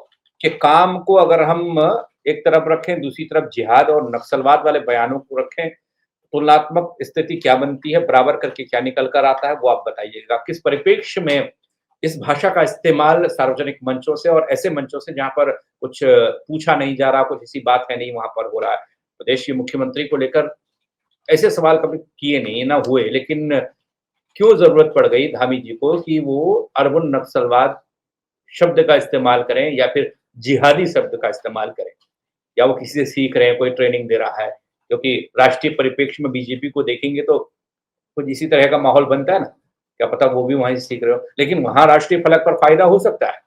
के काम को अगर हम एक तरफ रखें, दूसरी तरफ जिहाद और नक्सलवाद वाले बयानों को रखें, तुलनात्मक स्थिति क्या बनती है, बराबर करके क्या निकल कर आता है, वो आप बताइएगा। किस परिप्रेक्ष्य में इस भाषा का इस्तेमाल सार्वजनिक मंचों से और ऐसे मंचों से जहां पर कुछ पूछा नहीं जा रहा, कुछ ऐसी बात है नहीं, वहां पर हो रहा है। प्रदेश के मुख्यमंत्री को लेकर ऐसे सवाल कभी किए नहीं, ना हुए, लेकिन क्यों जरूरत पड़ गई धामी जी को कि वो अर्बन नक्सलवाद शब्द का इस्तेमाल करें या फिर जिहादी शब्द का इस्तेमाल करें, या वो किसी से सीख रहे हैं, कोई ट्रेनिंग दे रहा है। क्योंकि राष्ट्रीय परिप्रेक्ष्य में बीजेपी को देखेंगे तो कुछ इसी तरह का माहौल बनता है ना, क्या पता वो भी वहीं से सीख रहे हो। लेकिन वहां राष्ट्रीय फलक पर फायदा हो सकता है।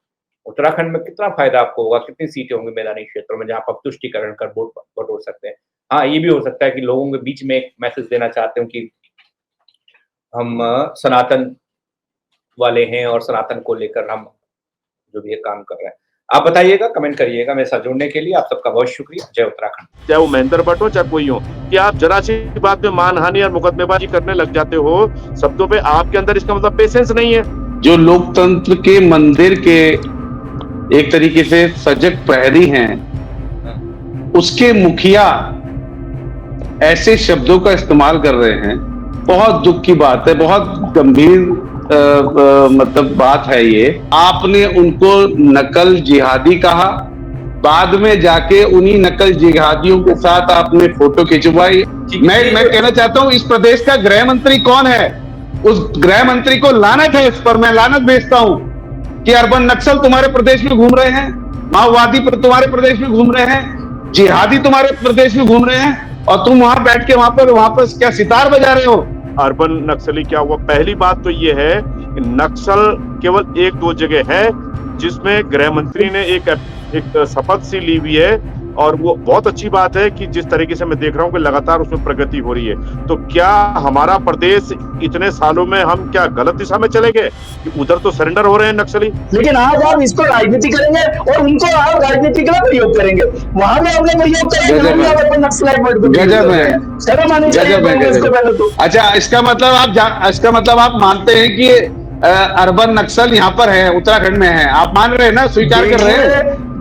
उत्तराखंड में कितना फायदा आपको होगा, कितनी सीटें होंगी मैदानी क्षेत्रों में जहां आप तुष्टिकरण कर वोट बटोर सकते हैं। हाँ, ये भी हो सकता है कि लोगों के बीच में एक मैसेज देना चाहते हो कि हम सनातन वाले हैं और सनातन को लेकर हम जो भी काम कर रहे हैं। आप बताइएगा, कमेंट करिएगा। मेरे साथ जुड़ने के लिए आप सबका बहुत शुक्रिया। जय उत्तराखंड। चाहे वो महेंद्र भट्ट हो चाहे कोई हो, कि आप जरा सी बात में मानहानि और मुकदमेबाजी करने लग जाते हो शब्दों पे, आपके अंदर इसका मतलब पेशेंस नहीं है। जो लोकतंत्र के मंदिर के एक तरीके से सजग प्रहरी हैं, उसके मुखिया ऐसे शब्दों का इस्तेमाल कर रहे हैं। बहुत दुख की बात है, बहुत गंभीर मतलब बात है ये। आपने उनको नकल जिहादी कहा, बाद में जाके उन्हीं नकल जिहादियों के साथ आपने फोटो खिंचवाई। मैं कहना चाहता हूं, इस प्रदेश का गृह मंत्री कौन है? उस गृह मंत्री को लानत है। इस पर मैं लानत भेजता हूं कि अर्बन नक्सल तुम्हारे प्रदेश में घूम रहे हैं, माओवादी तुम्हारे प्रदेश में घूम रहे हैं, जिहादी तुम्हारे प्रदेश में घूम रहे हैं, और तुम वहां बैठ के वहां पर क्या सितार बजा रहे हो? अर्बन नक्सली क्या हुआ? पहली बात तो ये है कि नक्सल केवल 1-2 जगह है जिसमें गृह मंत्री ने एक शपथ सी ली हुई है, और वो बहुत अच्छी बात है कि जिस तरीके से मैं देख रहा हूँ कि लगातार उसमें प्रगति हो रही है। तो क्या हमारा प्रदेश इतने सालों में हम क्या गलत दिशा में चले गए कि उधर तो सरेंडर हो रहे हैं नक्सली? लेकिन आज आप इसको राजनीति करेंगे और उनको आप राजनीति का प्रयोग करेंगे, वहां भी आपने प्रयोग करेंगे। अच्छा, इसका मतलब आप मानते हैं कि अर्बन नक्सल यहाँ पर है, उत्तराखंड में है, आप मान रहे हैं ना, स्वीकार कर रहे हैं?